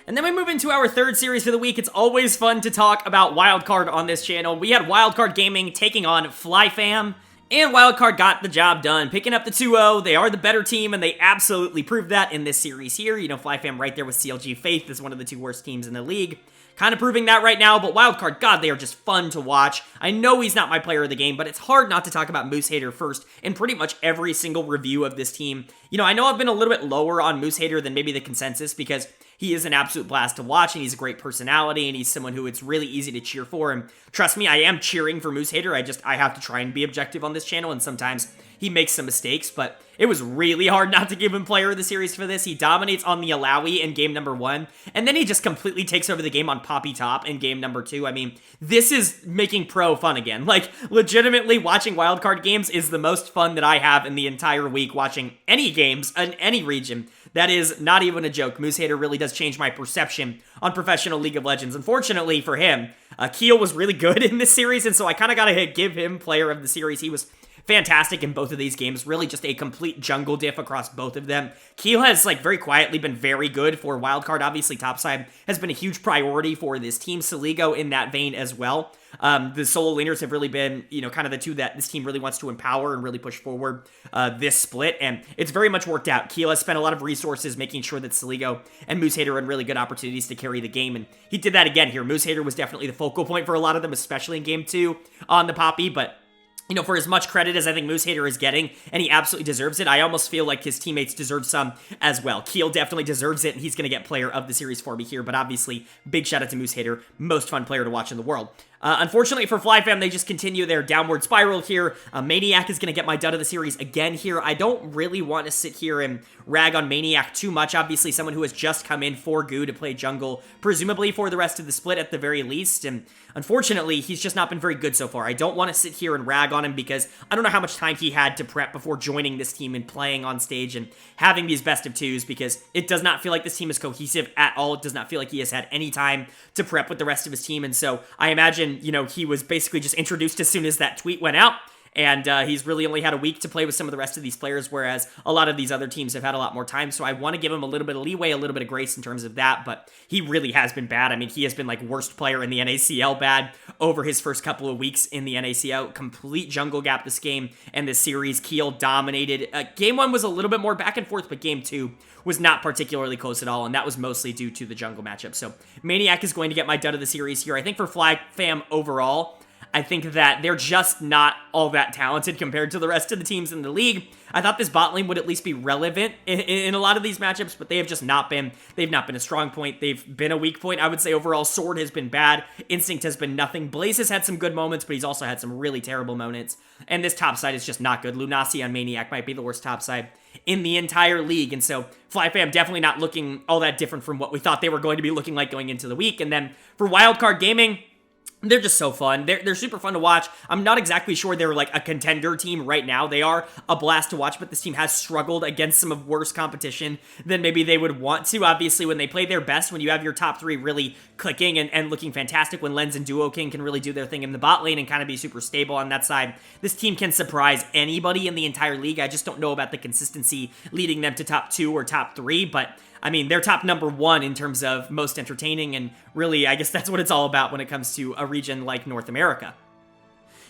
Speaker 1: And then we move into our third series for the week. It's always fun to talk about Wildcard on this channel. We had Wildcard Gaming taking on FlyFam, and Wildcard got the job done, picking up the 2-0. They are the better team, and they absolutely proved that in this series here. FlyFam right there with CLG Faith is one of the 2 worst teams in the league. Kind of proving that right now, but Wildcard, God, they are just fun to watch. I know he's not my player of the game, but it's hard not to talk about Moose Hater first in pretty much every single review of this team. I know I've been a little bit lower on Moose Hater than maybe the consensus because he is an absolute blast to watch, and he's a great personality, and he's someone who it's really easy to cheer for. And trust me, I am cheering for Moose Hater. I have to try and be objective on this channel, and sometimes he makes some mistakes, but it was really hard not to give him player of the series for this. He dominates on the Alawi in game number 1, and then he just completely takes over the game on Poppy Top in game number 2. I mean, this is making pro fun again. Like, legitimately, watching wildcard games is the most fun that I have in the entire week, watching any games in any region. That is not even a joke. Moose Hater really does change my perception on professional League of Legends. Unfortunately for him, Keel was really good in this series, and so I kind of got to give him player of the series. He was fantastic in both of these games. Really just a complete jungle diff across both of them. Keel has, very quietly been very good for Wildcard. Obviously, topside has been a huge priority for this team. Saligo in that vein as well. The solo laners have really been, kind of the 2 that this team really wants to empower and really push forward this split, and it's very much worked out. Keel has spent a lot of resources making sure that Saligo and Moose Hater had really good opportunities to carry the game, and he did that again here. Moose Hater was definitely the focal point for a lot of them, especially in game 2 on the Poppy, but for as much credit as I think Moose Hater is getting, and he absolutely deserves it, I almost feel like his teammates deserve some as well. Keel definitely deserves it, and he's going to get player of the series for me here, but obviously, big shout out to Moose Hater, most fun player to watch in the world. Unfortunately for FlyFam, they just continue their downward spiral here. Maniac is going to get my dud of the series again here. I don't really want to sit here and rag on Maniac too much. Obviously, someone who has just come in for Goo to play jungle, presumably for the rest of the split at the very least, and unfortunately, he's just not been very good so far. I don't want to sit here and rag on him because I don't know how much time he had to prep before joining this team and playing on stage and having these best of 2s, because it does not feel like this team is cohesive at all. It does not feel like he has had any time to prep with the rest of his team, and so I imagine, he was basically just introduced as soon as that tweet went out, And he's really only had a week to play with some of the rest of these players, whereas a lot of these other teams have had a lot more time. So I want to give him a little bit of leeway, a little bit of grace in terms of that. But he really has been bad. I mean, he has been like worst player in the NACL bad over his first couple of weeks in the NACL. Complete jungle gap this game and this series. Kiel dominated. Game 1 was a little bit more back and forth, but Game 2 was not particularly close at all, and that was mostly due to the jungle matchup. So Maniac is going to get my dud of the series here. I think for Flag Fam overall, I think that they're just not all that talented compared to the rest of the teams in the league. I thought this bot lane would at least be relevant in a lot of these matchups, but they have just not been. They've not been a strong point. They've been a weak point. I would say overall, Sword has been bad. Instinct has been nothing. Blaze has had some good moments, but he's also had some really terrible moments. And this top side is just not good. Lunasi on Maniac might be the worst top side in the entire league. And so FlyFam definitely not looking all that different from what we thought they were going to be looking like going into the week. And then for Wildcard Gaming, they're just so fun. They're super fun to watch. I'm not exactly sure they're like a contender team right now. They are a blast to watch, but this team has struggled against some of worse competition than maybe they would want to. Obviously, when they play their best, when you have your top 3 really clicking and looking fantastic, when Lens and Duo King can really do their thing in the bot lane and kind of be super stable on that side, this team can surprise anybody in the entire league. I just don't know about the consistency leading them to top 2 or top 3, but I mean, they're top number 1 in terms of most entertaining, and really, I guess that's what it's all about when it comes to a region like North America.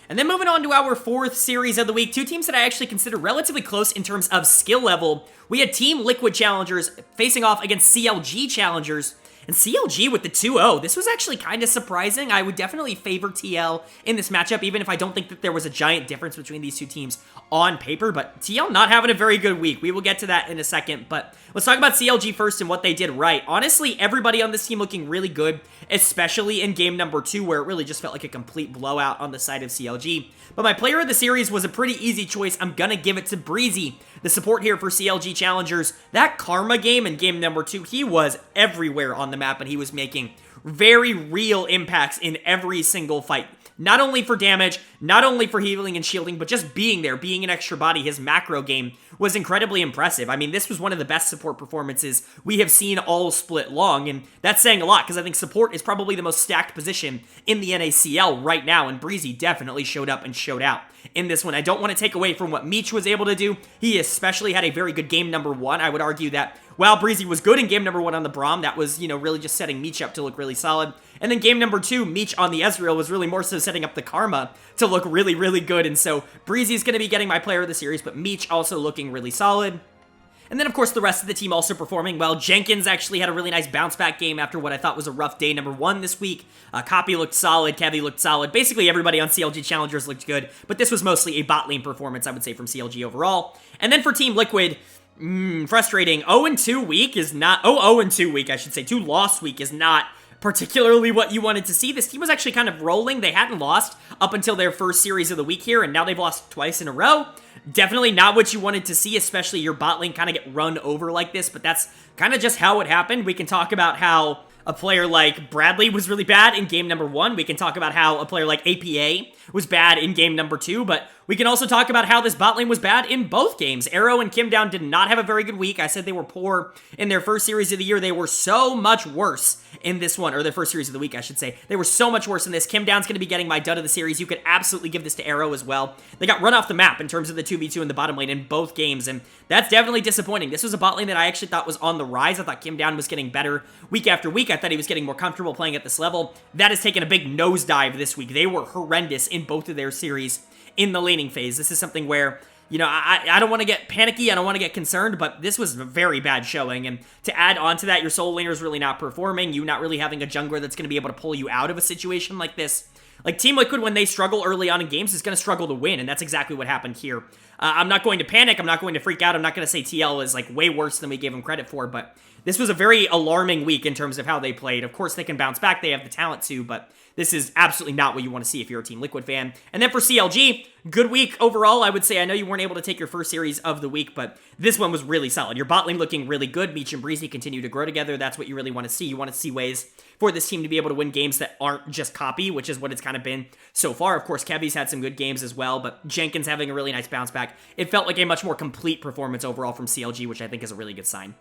Speaker 1: And then moving on to our 4th series of the week, 2 teams that I actually consider relatively close in terms of skill level. We had Team Liquid Challengers facing off against CLG Challengers. And CLG with the 2-0, this was actually kind of surprising. I would definitely favor TL in this matchup, even if I don't think that there was a giant difference between these two teams on paper. But TL not having a very good week. We will get to that in a second. But let's talk about CLG first and what they did right. Honestly, everybody on this team looking really good, especially in game number 2, where it really just felt like a complete blowout on the side of CLG. But my player of the series was a pretty easy choice. I'm gonna give it to Breezy, the support here for CLG Challengers. That Karma game in game number 2, he was everywhere on the map, and he was making very real impacts in every single fight. Not only for damage, not only for healing and shielding, but just being there, being an extra body. His macro game was incredibly impressive. I mean, this was one of the best support performances we have seen all split long, and that's saying a lot, because I think support is probably the most stacked position in the NACL right now, and Breezy definitely showed up and showed out in this one. I don't want to take away from what Meech was able to do. He especially had a very good game number 1. I would argue that while Breezy was good in game number 1 on the Braum, that was, really just setting Meech up to look really solid. And then game number 2, Meech on the Ezreal was really more so setting up the Karma to look really, really good. And so Breezy's going to be getting my player of the series, but Meech also looking really solid. And then, of course, the rest of the team also performing well. Jenkins actually had a really nice bounce-back game after what I thought was a rough day number 1 this week. Copy looked solid. Kevy looked solid. Basically, everybody on CLG Challengers looked good, but this was mostly a bot lane performance, I would say, from CLG overall. And then for Team Liquid, frustrating. 0-2 week is not... 0-2 week, I should say. 2-loss week is not particularly what you wanted to see. This team was actually kind of rolling. They hadn't lost up until their first series of the week here, and now they've lost twice in a row. Definitely not what you wanted to see, especially your bot lane kind of get run over like this, but that's kind of just how it happened. We can talk about how a player like Bradley was really bad in game number 1. We can talk about how a player like APA was bad in game number 2, but we can also talk about how this bot lane was bad in both games. Arrow and Kim Down did not have a very good week. I said they were poor in their first series of the year. They were so much worse in this one, or their first series of the week, I should say. They were so much worse in this. Kim Down's going to be getting my dud of the series. You could absolutely give this to Arrow as well. They got run off the map in terms of the 2v2 in the bottom lane in both games, and that's definitely disappointing. This was a bot lane that I actually thought was on the rise. I thought Kim Down was getting better week after week. I thought he was getting more comfortable playing at this level. That has taken a big nosedive this week. They were horrendous in both of their series in the laning phase. This is something where, I don't want to get panicky, I don't want to get concerned, but this was a very bad showing, and to add on to that, your solo laner's really not performing, you not really having a jungler that's going to be able to pull you out of a situation like this. Like, Team Liquid, when they struggle early on in games, is going to struggle to win, and that's exactly what happened here. I'm not going to panic, I'm not going to freak out, I'm not going to say TL is, way worse than we gave him credit for, but this was a very alarming week in terms of how they played. Of course, they can bounce back, they have the talent to, but this is absolutely not what you want to see if you're a Team Liquid fan. And then for CLG, good week overall, I would say. I know you weren't able to take your first series of the week, but this one was really solid. Your bot lane looking really good. Meech and Breezy continue to grow together. That's what you really want to see. You want to see ways for this team to be able to win games that aren't just copy, which is what it's kind of been so far. Of course, Kevy's had some good games as well, but Jenkins having a really nice bounce back. It felt like a much more complete performance overall from CLG, which I think is a really good sign.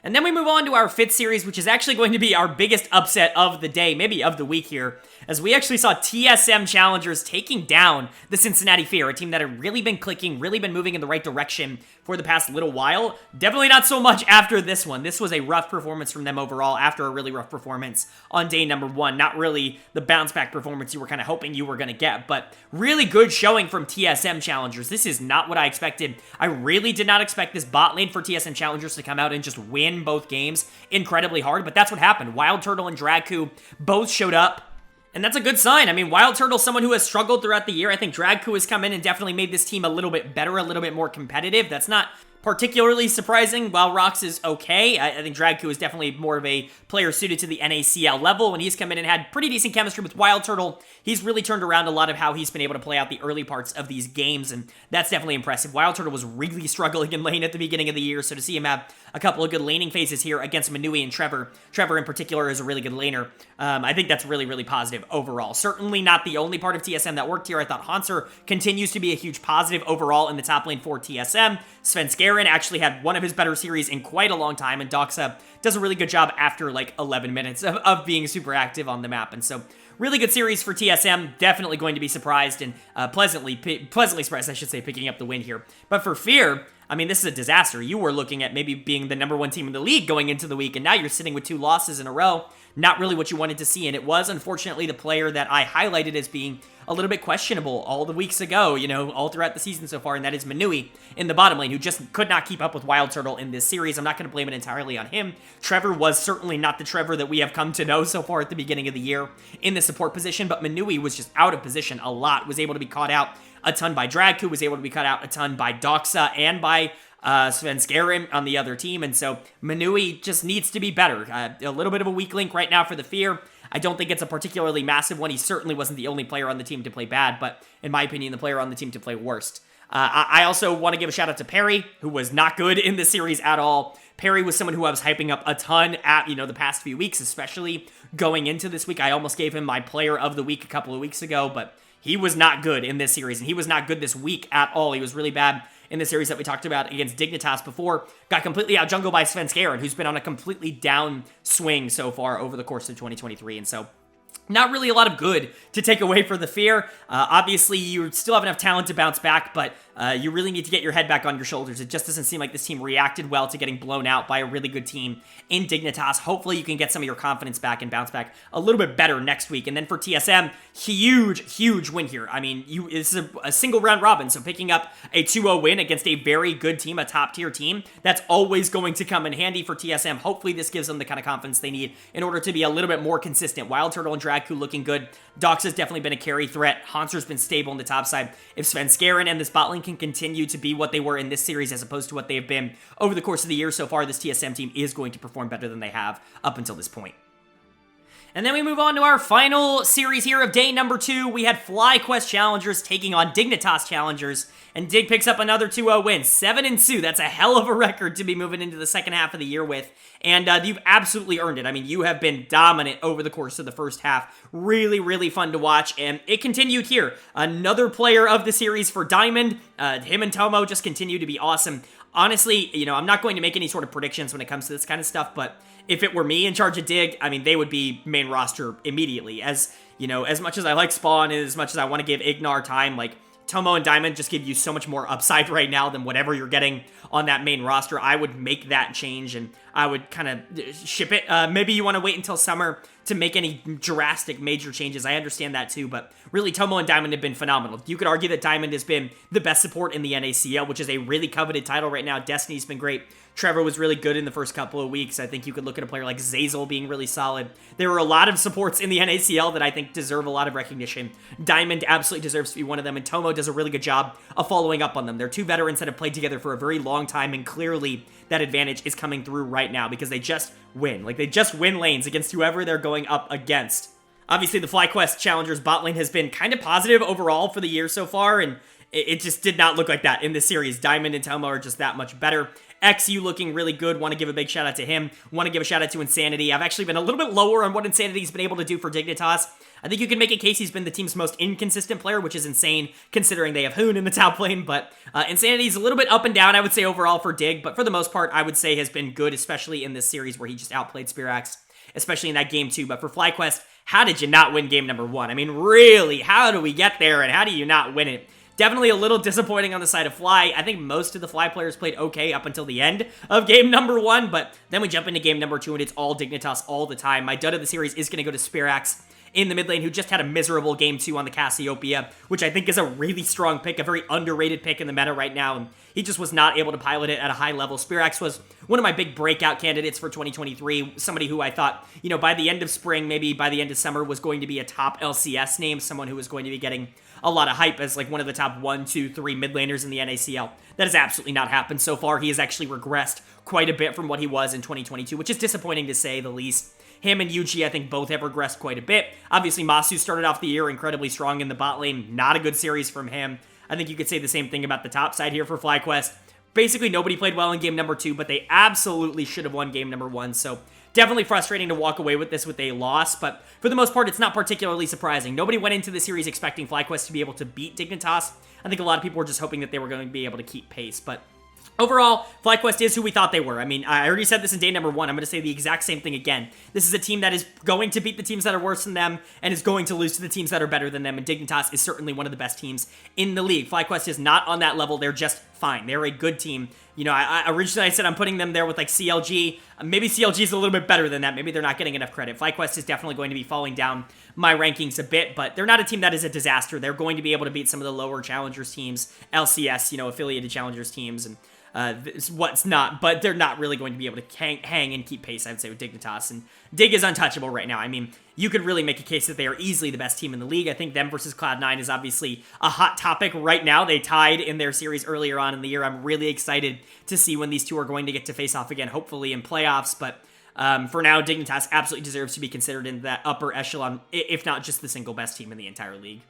Speaker 1: And then we move on to our 5th series, which is actually going to be our biggest upset of the day, maybe of the week here, as we actually saw TSM Challengers taking down the Cincinnati Fear, a team that had really been clicking, really been moving in the right direction for the past little while. Definitely not so much after this one. This was a rough performance from them overall after a really rough performance on day number 1. Not really the bounce back performance you were kind of hoping you were going to get, but really good showing from TSM Challengers. This is not what I expected. I really did not expect this bot lane for TSM Challengers to come out and just win both games incredibly hard, but that's what happened. Wild Turtle and Dragku both showed up, and that's a good sign. I mean, Wild Turtle, someone who has struggled throughout the year. I think Dragku has come in and definitely made this team a little bit better, a little bit more competitive. That's not particularly surprising. While Rocks is okay, I think Dragku is definitely more of a player suited to the NACL level. When he's come in and had pretty decent chemistry with Wild Turtle, he's really turned around a lot of how he's been able to play out the early parts of these games, and that's definitely impressive. Wild Turtle was really struggling in lane at the beginning of the year, so to see him have a couple of good laning phases here against Manui and Trevor in particular is a really good laner. I think that's really, really positive overall. Certainly not the only part of TSM that worked here. I thought Hanser continues to be a huge positive overall in the top lane for TSM. Sven Skaren actually had one of his better series in quite a long time, and Doxa does a really good job after like 11 minutes of being super active on the map. And so really good series for TSM. Definitely going to be surprised and pleasantly surprised, I should say, picking up the win here. But for Fear, I mean, this is a disaster. You were looking at maybe being the #1 team in the league going into the week, and now you're sitting with 2 losses in a row. Not really what you wanted to see, and it was, unfortunately, the player that I highlighted as being a little bit questionable all the weeks ago, you know, all throughout the season so far, and that is Manui in the bottom lane, who just could not keep up with Wild Turtle in this series. I'm not going to blame it entirely on him. Trevor was certainly not the Trevor that we have come to know so far at the beginning of the year in the support position, but Manui was just out of position a lot, was able to be caught out a ton by Dragku, was able to be caught out a ton by Doxa and by Sven Skaren on the other team, and so Manui just needs to be better. A little bit of a weak link right now for the Fear. I don't think it's a particularly massive one. He certainly wasn't the only player on the team to play bad, but in my opinion, the player on the team to play worst. I also want to give a shout out to Perry, who was not good in this series at all. Perry was someone who I was hyping up a ton at, the past few weeks, especially going into this week. I almost gave him my player of the week a couple of weeks ago, but he was not good in this series, and he was not good this week at all. He was really bad in the series that we talked about against Dignitas before. Got completely out-jungled by Sven Skaren, who's been on a completely down swing so far over the course of 2023, and so not really a lot of good to take away for the Fear. Obviously, you still have enough talent to bounce back, but you really need to get your head back on your shoulders. It just doesn't seem like this team reacted well to getting blown out by a really good team in Dignitas. Hopefully, you can get some of your confidence back and bounce back a little bit better next week. And then for TSM, huge win here. I mean, this is a single round robin, so picking up a 2-0 win against a very good team, a top-tier team, that's always going to come in handy for TSM. Hopefully, this gives them the kind of confidence they need in order to be a little bit more consistent. Wild Turtle and Dragku looking good. Dox has definitely been a carry threat. Hanser's been stable on the top side. If Sven Skaren and this bot lane can continue to be what they were in this series as opposed to what they have been over the course of the year so far, this TSM team is going to perform better than they have up until this point. And then we move on to our final series here of day number 2. We had FlyQuest Challengers taking on Dignitas Challengers, and Dig picks up another 2-0 win. 7-2, that's a hell of a record to be moving into the second half of the year with, and you've absolutely earned it. I mean, you have been dominant over the course of the first half. Really fun to watch, and it continued here. Another player of the series for Diamond. Him and Tomo just continue to be awesome. Honestly, I'm not going to make any sort of predictions when it comes to this kind of stuff, but if it were me in charge of Dig, I mean, they would be main roster immediately. As much as I like Spawn and as much as I want to give Ignar time, like, Tomo and Diamond just give you so much more upside right now than whatever you're getting on that main roster. I would make that change, and I would kind of ship it. Maybe you want to wait until summer to make any drastic major changes. I understand that too, but really Tomo and Diamond have been phenomenal. You could argue that Diamond has been the best support in the NACL, which is a really coveted title right now. Destiny's been great. Trevor was really good in the first couple of weeks. I think you could look at a player like Zazel being really solid. There were a lot of supports in the NACL that I think deserve a lot of recognition. Diamond absolutely deserves to be one of them, and Tomo does a really good job of following up on them. They're two veterans that have played together for a very long time, and clearly that advantage is coming through right now because they just win. Like, they just win lanes against whoever they're going up against. Obviously, the FlyQuest Challengers bot lane has been kind of positive overall for the year so far, and it just did not look like that in this series. Diamond and Tomo are just that much better. XU looking really good. Want to give a big shout out to him. Want to give a shout out to Insanity. I've actually been a little bit lower on what Insanity's been able to do for Dignitas. I think you can make a case he's been the team's most inconsistent player, which is insane considering they have Hoon in the top lane, but Insanity's a little bit up and down, I would say, overall for Dig, but for the most part, I would say has been good, especially in this series where he just outplayed Spirax, especially in that game 2. But for FlyQuest, how did you not win game number 1? I mean, really, how do we get there, and how do you not win it? Definitely a little disappointing on the side of Fly. I think most of the Fly players played okay up until the end of game number 1, but then we jump into game number 2, and it's all Dignitas all the time. My dud of the series is going to go to Spirax in the mid lane, who just had a miserable game 2 on the Cassiopeia, which I think is a really strong pick, a very underrated pick in the meta right now, and he just was not able to pilot it at a high level. Spirax was one of my big breakout candidates for 2023, somebody who I thought, you know, by the end of spring, maybe by the end of summer, was going to be a top LCS name, someone who was going to be getting a lot of hype as like one of the top 1, 2, 3 mid laners in the NACL. That has absolutely not happened so far. He has actually regressed quite a bit from what he was in 2022, which is disappointing to say the least. Him and Yuji, I think, both have regressed quite a bit. Obviously, Masu started off the year incredibly strong in the bot lane. Not a good series from him. I think you could say the same thing about the top side here for FlyQuest. Basically, nobody played well in game number 2, but they absolutely should have won game number 1, so definitely frustrating to walk away with this with a loss, but for the most part, it's not particularly surprising. Nobody went into the series expecting FlyQuest to be able to beat Dignitas. I think a lot of people were just hoping that they were going to be able to keep pace, but overall, FlyQuest is who we thought they were. I mean, I already said this in day number 1. I'm going to say the exact same thing again. This is a team that is going to beat the teams that are worse than them and is going to lose to the teams that are better than them, and Dignitas is certainly one of the best teams in the league. FlyQuest is not on that level. They're just fine. They're a good team. You know, I originally said I'm putting them there with like CLG. Maybe CLG is a little bit better than that. Maybe they're not getting enough credit. FlyQuest is definitely going to be falling down my rankings a bit, but they're not a team that is a disaster. They're going to be able to beat some of the lower challengers teams, LCS, you know, affiliated challengers teams, and what's not, but they're not really going to be able to hang and keep pace, I would say, with Dignitas, and Dig is untouchable right now. I mean, you could really make a case that they are easily the best team in the league. I think them versus Cloud9 is obviously a hot topic right now. They tied in their series earlier on in the year. I'm really excited to see when these two are going to get to face off again, hopefully in playoffs, but for now, Dignitas absolutely deserves to be considered in that upper echelon, if not just the single best team in the entire league.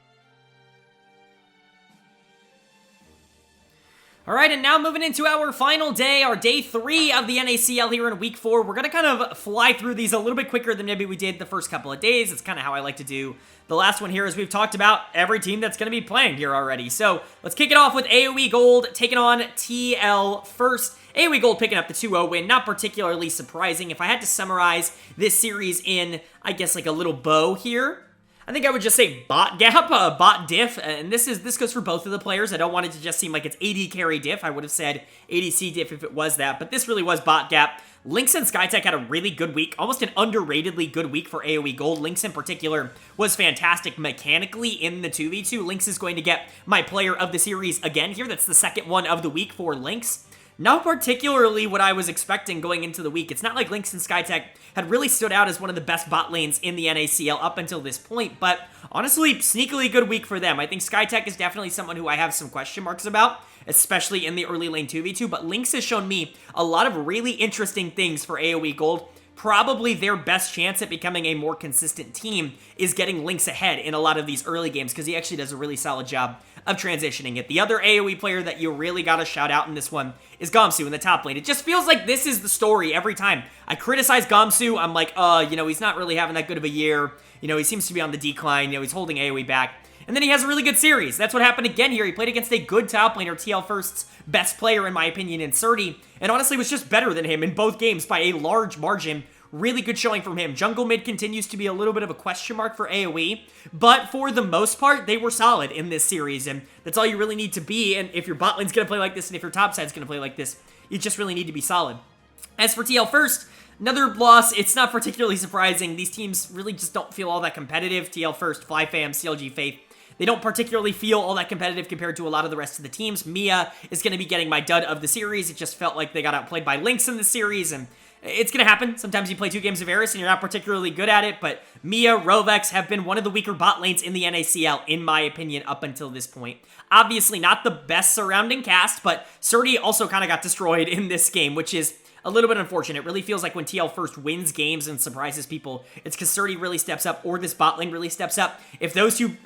Speaker 1: All right, and now moving into our final day, our day 3 of the NACL here in week 4. We're going to kind of fly through these a little bit quicker than maybe we did the first couple of days. It's kind of how I like to do the last one here, as we've talked about every team that's going to be playing here already. So let's kick it off with AoE Gold taking on TL first. AoE Gold picking up the 2-0 win, not particularly surprising. If I had to summarize this series in, I guess, like a little bow here, I think I would just say bot gap, bot diff, and this goes for both of the players. I don't want it to just seem like it's AD carry diff. I would have said ADC diff if it was that, but this really was bot gap. Lynx and Skytech had a really good week, almost an underratedly good week for AoE Gold. Lynx in particular was fantastic mechanically in the 2v2. Lynx is going to get my player of the series again here. That's the second one of the week for Lynx. Not particularly what I was expecting going into the week. It's not like Lynx and Skytech had really stood out as one of the best bot lanes in the NACL up until this point, but honestly, sneakily good week for them. I think Skytech is definitely someone who I have some question marks about, especially in the early lane 2v2, but Lynx has shown me a lot of really interesting things for AoE Gold. Probably their best chance at becoming a more consistent team is getting Lynx ahead in a lot of these early games, because he actually does a really solid job of transitioning it. The other AoE player that you really got to shout out in this one is Gamsu in the top lane. It just feels like this is the story every time. I criticize Gamsu, I'm like, you know, he's not really having that good of a year. You know, he seems to be on the decline. You know, he's holding AoE back. And then he has a really good series. That's what happened again here. He played against a good top laner, TL First's best player, in my opinion, in Surdy, and honestly was just better than him in both games by a large margin. Really good showing from him. Jungle mid continues to be a little bit of a question mark for AoE, but for the most part, they were solid in this series, and that's all you really need to be. And if your bot lane's going to play like this, and if your top side's going to play like this, you just really need to be solid. As for TL First, another loss. It's not particularly surprising. These teams really just don't feel all that competitive. TL First, FlyFam, CLG Faith, they don't particularly feel all that competitive compared to a lot of the rest of the teams. Mia is going to be getting my dud of the series. It just felt like they got outplayed by Lynx in the series, and it's going to happen. Sometimes you play 2 games of Varus and you're not particularly good at it, but Mia, Rovex have been one of the weaker bot lanes in the NACL, in my opinion, up until this point. Obviously not the best surrounding cast, but Surdy also kind of got destroyed in this game, which is a little bit unfortunate. It really feels like when TL first wins games and surprises people, it's because Surdy really steps up or this bot lane really steps up. If those two,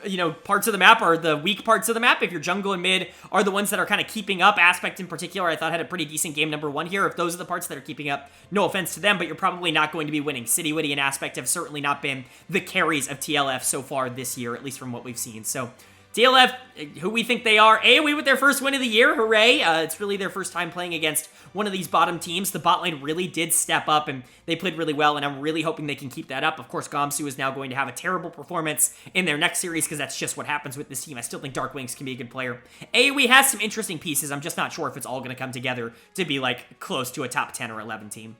Speaker 1: parts of the map are the weak parts of the map, if your jungle and mid are the ones that are kind of keeping up, Aspect in particular, I thought had a pretty decent game number 1 here. If those are the parts that are keeping up, no offense to them, but you're probably not going to be winning. City Witty and Aspect have certainly not been the carries of TLF so far this year, at least from what we've seen. So TLF, who we think they are, AoE with their first win of the year, hooray. It's really their first time playing against one of these bottom teams. The bot lane really did step up, and they played really well, and I'm really hoping they can keep that up. Of course, Gamsu is now going to have a terrible performance in their next series, because that's just what happens with this team. I still think Dark Wings can be a good player. AoE has some interesting pieces. I'm just not sure if it's all going to come together to be, close to a top 10 or 11 team.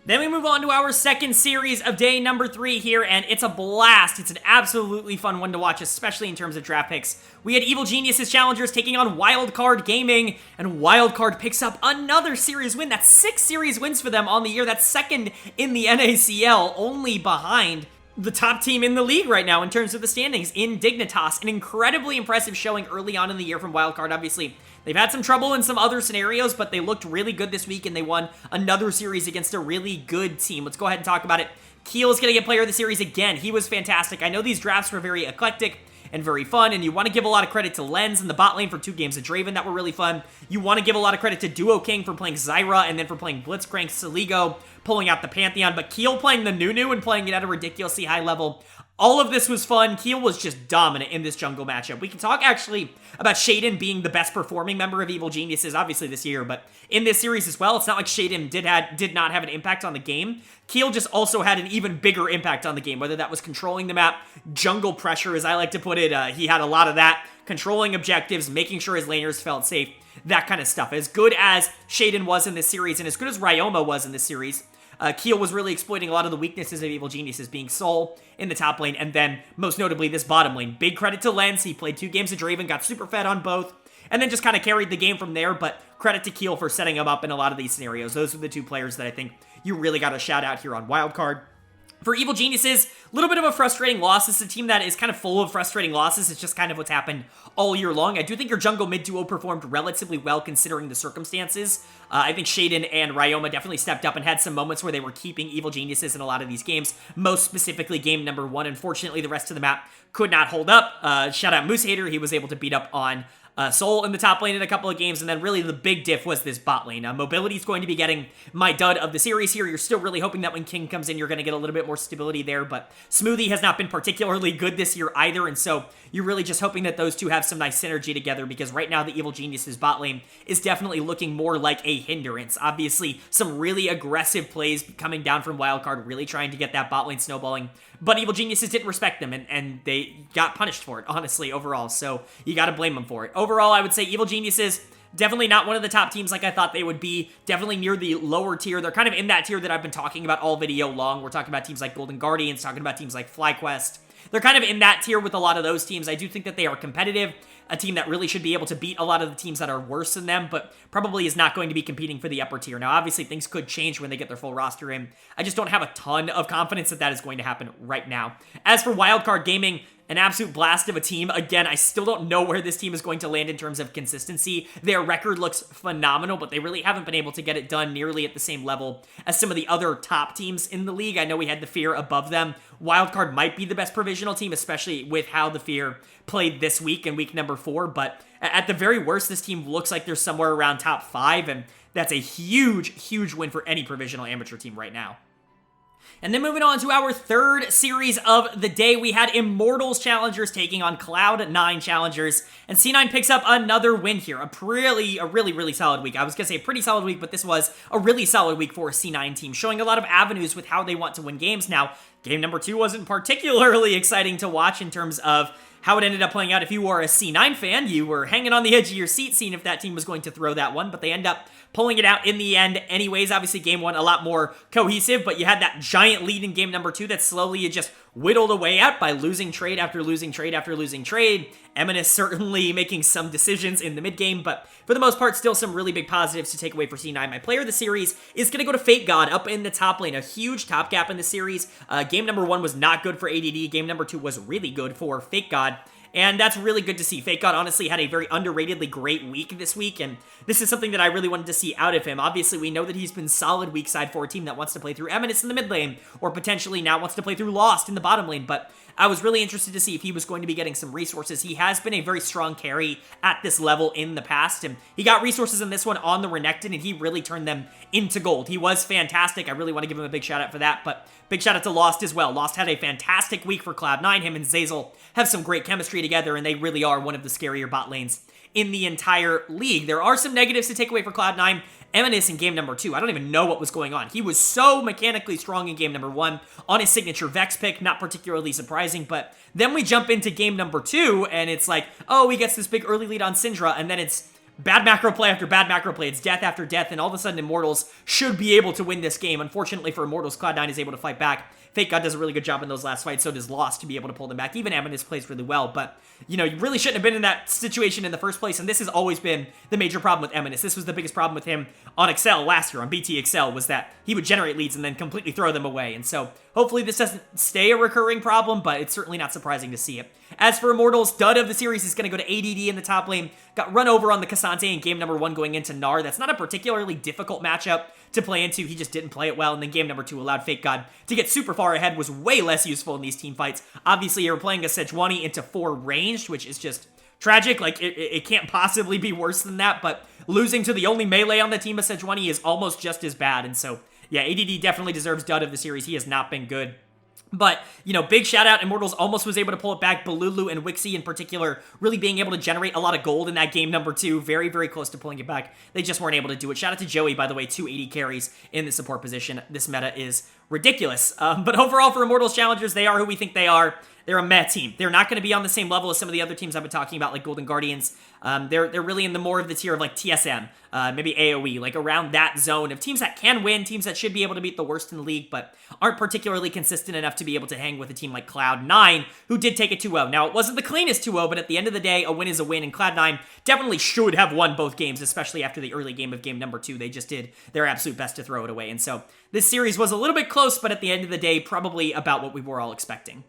Speaker 1: Then we move on to our second series of day number 3 here, and it's a blast. It's an absolutely fun one to watch, especially in terms of draft picks. We had Evil Geniuses Challengers taking on Wildcard Gaming, and Wildcard picks up another series win. That's 6 series wins for them on the year. That's second in the NACL, only behind the top team in the league right now in terms of the standings in Dignitas. An incredibly impressive showing early on in the year from Wildcard. Obviously, they've had some trouble in some other scenarios, but they looked really good this week, and they won another series against a really good team. Let's go ahead and talk about it. Keel is going to get player of the series again. He was fantastic. I know these drafts were very eclectic and very fun, and you want to give a lot of credit to Lens in the bot lane for 2 games of Draven that were really fun. You want to give a lot of credit to Duo King for playing Zyra, and then for playing Blitzcrank, Saligo, pulling out the Pantheon, but Keel playing the Nunu and playing it at a ridiculously high level. All of this was fun. Keel was just dominant in this jungle matchup. We can talk actually about Shaden being the best performing member of Evil Geniuses, obviously this year, but in this series as well, it's not like Shaden did not have an impact on the game. Keel just also had an even bigger impact on the game, whether that was controlling the map, jungle pressure, as I like to put it. He had a lot of that, controlling objectives, making sure his laners felt safe, that kind of stuff. As good as Shaden was in this series, and as good as Ryoma was in this series, Keel was really exploiting a lot of the weaknesses of Evil Geniuses, being Soul in the top lane, and then, most notably, this bottom lane. Big credit to Lens. He played 2 games of Draven, got super fed on both, and then just kind of carried the game from there, but credit to Keel for setting him up in a lot of these scenarios. Those are the 2 players that I think you really got to shout out here on Wildcard. For Evil Geniuses, a little bit of a frustrating loss. This is a team that is kind of full of frustrating losses. It's just kind of what's happened all year long. I do think your jungle mid duo performed relatively well considering the circumstances. I think Shaden and Ryoma definitely stepped up and had some moments where they were keeping Evil Geniuses in a lot of these games, most specifically game number 1. Unfortunately, the rest of the map could not hold up. Shout out Moose Hater. He was able to beat up on Soul in the top lane in a couple of games, and then really the big diff was this bot lane. Mobility is going to be getting my dud of the series here. You're still really hoping that when King comes in, you're going to get a little bit more stability there, but Smoothie has not been particularly good this year either, and so you're really just hoping that those two have some nice synergy together, because right now the Evil Geniuses bot lane is definitely looking more like a hindrance. Obviously, some really aggressive plays coming down from Wildcard, really trying to get that bot lane snowballing, but Evil Geniuses didn't respect them, and they got punished for it, honestly, overall, so you gotta blame them for it. Overall, I would say Evil Geniuses, definitely not one of the top teams like I thought they would be. Definitely near the lower tier. They're kind of in that tier that I've been talking about all video long. We're talking about teams like Golden Guardians, talking about teams like FlyQuest. They're kind of in that tier with a lot of those teams. I do think that they are competitive, a team that really should be able to beat a lot of the teams that are worse than them, but probably is not going to be competing for the upper tier. Now, obviously, things could change when they get their full roster in. I just don't have a ton of confidence that that is going to happen right now. As for Wildcard Gaming, an absolute blast of a team. Again, I still don't know where this team is going to land in terms of consistency. Their record looks phenomenal, but they really haven't been able to get it done nearly at the same level as some of the other top teams in the league. I know we had the Fear above them. Wildcard might be the best provisional team, especially with how the Fear played this week in week number 4, but at the very worst, this team looks like they're somewhere around top 5, and that's a huge, huge win for any provisional amateur team right now. And then moving on to our third series of the day, we had Immortals Challengers taking on Cloud9 Challengers, and C9 picks up another win here. A really solid week. I was going to say a pretty solid week, but this was a really solid week for a C9 team, showing a lot of avenues with how they want to win games. Now, game number 2 wasn't particularly exciting to watch in terms of how it ended up playing out. If you were a C9 fan, you were hanging on the edge of your seat seeing if that team was going to throw that one, but they end up pulling it out in the end anyways. Obviously, game 1 a lot more cohesive, but you had that giant lead in game number 2 that slowly you just whittled away at by losing trade after losing trade after losing trade. Eminus certainly making some decisions in the mid game, but for the most part, still some really big positives to take away for C9. My player of the series is going to go to Fate God up in the top lane. A huge top gap in the series. Game number 1 was not good for ADD. Game number 2 was really good for Fate God. And that's really good to see. Fake God honestly had a very underratedly great week this week, and this is something that I really wanted to see out of him. Obviously, we know that he's been solid weak side for a team that wants to play through Eminence in the mid lane, or potentially now wants to play through Lost in the bottom lane, but I was really interested to see if he was going to be getting some resources. He has been a very strong carry at this level in the past, and he got resources in this one on the Renekton, and he really turned them into gold. He was fantastic. I really want to give him a big shout out for that, but big shout out to Lost as well. Lost had a fantastic week for Cloud9. Him and Zeyzal have some great chemistry together, and they really are one of the scarier bot lanes in the entire league. There are some negatives to take away for Cloud9. Eminence in game number 2, I don't even know what was going on. He was so mechanically strong in game number 1 on his signature Vex pick, not particularly surprising, but then we jump into game number 2, and it's like, oh, he gets this big early lead on Syndra, and then it's bad macro play after bad macro play. It's death after death, and all of a sudden Immortals should be able to win this game. Unfortunately for Immortals, Cloud9 is able to fight back. Fake God does a really good job in those last fights, so does Lost to be able to pull them back. Even Eminence plays really well, but, you know, you really shouldn't have been in that situation in the first place, and this has always been the major problem with Eminence. This was the biggest problem with him on Excel last year, on BT Excel, was that he would generate leads and then completely throw them away, and so hopefully this doesn't stay a recurring problem, but it's certainly not surprising to see it. As for Immortals, dud of the series is going to go to ADD in the top lane. Got run over on the Cassante in game number 1 going into Gnar. That's not a particularly difficult matchup to play into. He just didn't play it well, and then game number 2 allowed Fake God to get super far ahead, was way less useful in these team fights. Obviously, you're playing a Sejuani into 4 ranged, which is just tragic. Like, it can't possibly be worse than that, but losing to the only melee on the team of Sejuani is almost just as bad, and so, yeah, ADD definitely deserves dud of the series. He has not been good. But, you know, big shout out, Immortals almost was able to pull it back. Balulu and Wixie in particular really being able to generate a lot of gold in that game number 2. Very, very close to pulling it back. They just weren't able to do it. Shout out to Joey, by the way, 280 carries in the support position. This meta is ridiculous. But overall for Immortals challengers, they are who we think they are. They're a meh team. They're not going to be on the same level as some of the other teams I've been talking about, like Golden Guardians. They're really in the more of the tier of like TSM, maybe AoE, like around that zone of teams that can win, teams that should be able to beat the worst in the league, but aren't particularly consistent enough to be able to hang with a team like Cloud9, who did take a 2-0. Now, it wasn't the cleanest 2-0, but at the end of the day, a win is a win, and Cloud9 definitely should have won both games, especially after the early game of game number 2. They just did their absolute best to throw it away, and so this series was a little bit close, but at the end of the day, probably about what we were all expecting.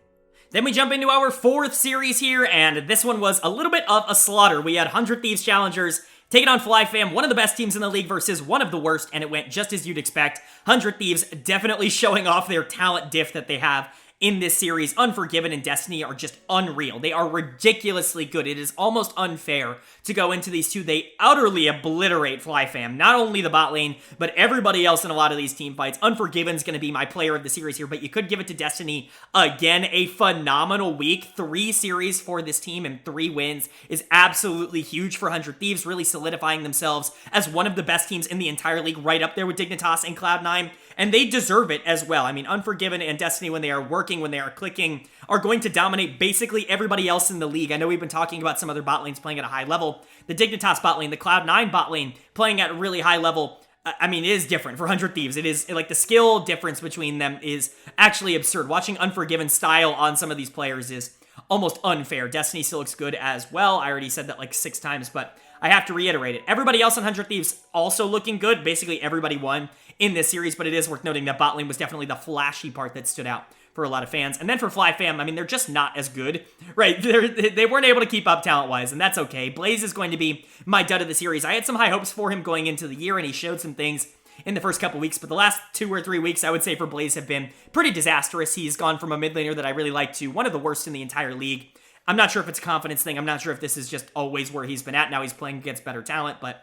Speaker 1: Then we jump into our 4th series here, and this one was a little bit of a slaughter. We had 100 Thieves challengers taking on FlyFam, one of the best teams in the league versus one of the worst, and it went just as you'd expect. 100 Thieves definitely showing off their talent diff that they have in this series. Unforgiven and Destiny are just unreal. They are ridiculously good. It is almost unfair to go into these two. They utterly obliterate FlyFam. Not only the bot lane, but everybody else in a lot of these team fights. Unforgiven's going to be my player of the series here, but you could give it to Destiny. Again, a phenomenal week. 3 series for this team and 3 wins is absolutely huge for 100 Thieves, really solidifying themselves as one of the best teams in the entire league, right up there with Dignitas and Cloud9. And they deserve it as well. I mean, Unforgiven and Destiny, when they are working, when they are clicking, are going to dominate basically everybody else in the league. I know we've been talking about some other bot lanes playing at a high level. The Dignitas bot lane, the Cloud9 bot lane playing at a really high level. I mean, it is different for 100 Thieves. It is, like, the skill difference between them is actually absurd. Watching Unforgiven style on some of these players is almost unfair. Destiny still looks good as well. I already said that like 6 times, but I have to reiterate it. Everybody else on 100 Thieves also looking good. Basically, everybody won in this series, but it is worth noting that bot lane was definitely the flashy part that stood out for a lot of fans. And then for FlyFam, I mean, they're just not as good, right? They weren't able to keep up talent-wise, and that's okay. Blaze is going to be my dud of the series. I had some high hopes for him going into the year, and he showed some things in the first couple weeks, but the last 2 or 3 weeks, I would say for Blaze have been pretty disastrous. He's gone from a mid laner that I really like to one of the worst in the entire league. I'm not sure if it's a confidence thing. I'm not sure if this is just always where he's been at. Now he's playing against better talent, but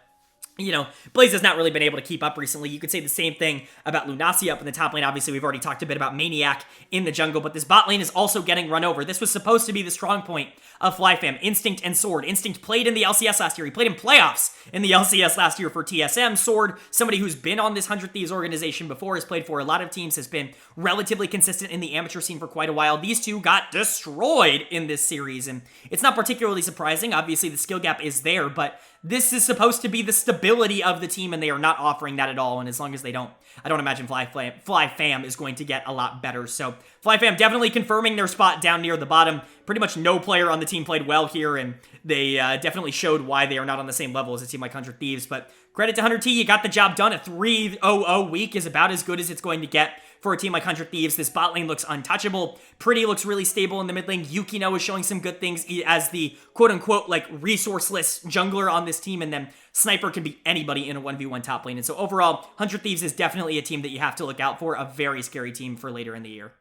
Speaker 1: you know, Blaze has not really been able to keep up recently. You could say the same thing about Lunacia up in the top lane. Obviously, we've already talked a bit about Maniac in the jungle, but this bot lane is also getting run over. This was supposed to be the strong point of FlyFam. Instinct and Sword. Instinct played in the LCS last year. He played in playoffs in the LCS last year for TSM. Sword, somebody who's been on this 100 Thieves organization before, has played for a lot of teams, has been relatively consistent in the amateur scene for quite a while. These two got destroyed in this series, and it's not particularly surprising. Obviously, the skill gap is there, but this is supposed to be the stability of the team, and they are not offering that at all, and as long as they don't, I don't imagine FlyFam is going to get a lot better. So FlyFam definitely confirming their spot down near the bottom. Pretty much no player on the team played well here, and they definitely showed why they are not on the same level as a team like 100 Thieves. But credit to 100 T, you got the job done. A 3-0-0 week is about as good as it's going to get for a team like 100 Thieves. This bot lane looks untouchable. Pretty looks really stable in the mid lane. Yukino is showing some good things as the quote-unquote like resourceless jungler on this team, and then Sniper can beat anybody in a 1v1 top lane. And so overall, 100 Thieves is definitely a team that you have to look out for. A very scary team for later in the year.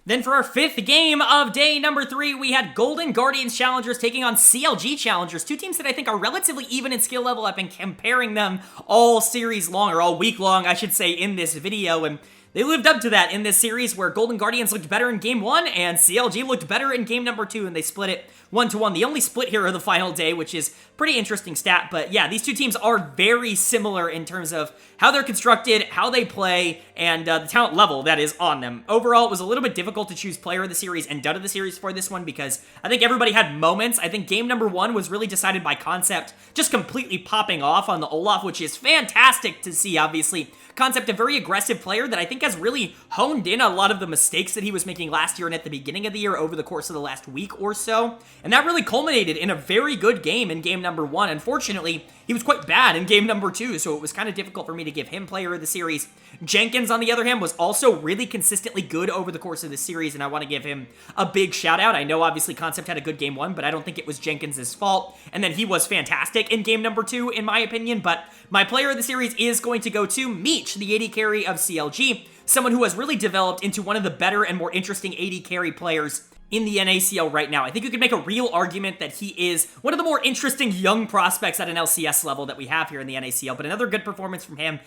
Speaker 1: Then for our fifth game of day number 3, we had Golden Guardians Challengers taking on CLG Challengers, two teams that I think are relatively even in skill level. I've been comparing them all series long, or all week long, I should say, in this video, and they lived up to that in this series where Golden Guardians looked better in game 1 and CLG looked better in game number 2, and they split it 1-1. The only split here of the final day, which is pretty interesting stat, but yeah, these two teams are very similar in terms of how they're constructed, how they play, and the talent level that is on them. Overall, it was a little bit difficult to choose player of the series and dud of the series for this one because I think everybody had moments. I think game number 1 was really decided by Concept just completely popping off on the Olaf, which is fantastic to see, obviously. Concept, a very aggressive player that I think has really honed in a lot of the mistakes that he was making last year and at the beginning of the year over the course of the last week or so. And that really culminated in a very good game in game number 1. Unfortunately, he was quite bad in game number 2, so it was kind of difficult for me to give him player of the series. Jenkins, on the other hand, was also really consistently good over the course of the series, and I want to give him a big shout out. I know obviously Concept had a good game 1, but I don't think it was Jenkins' fault. And then he was fantastic in game number 2, in my opinion. But my player of the series is going to go to Meech, the AD carry of CLG, someone who has really developed into one of the better and more interesting AD carry players in the NACL right now. I think you could make a real argument that he is one of the more interesting young prospects at an LCS level that we have here in the NACL, but another good performance from him.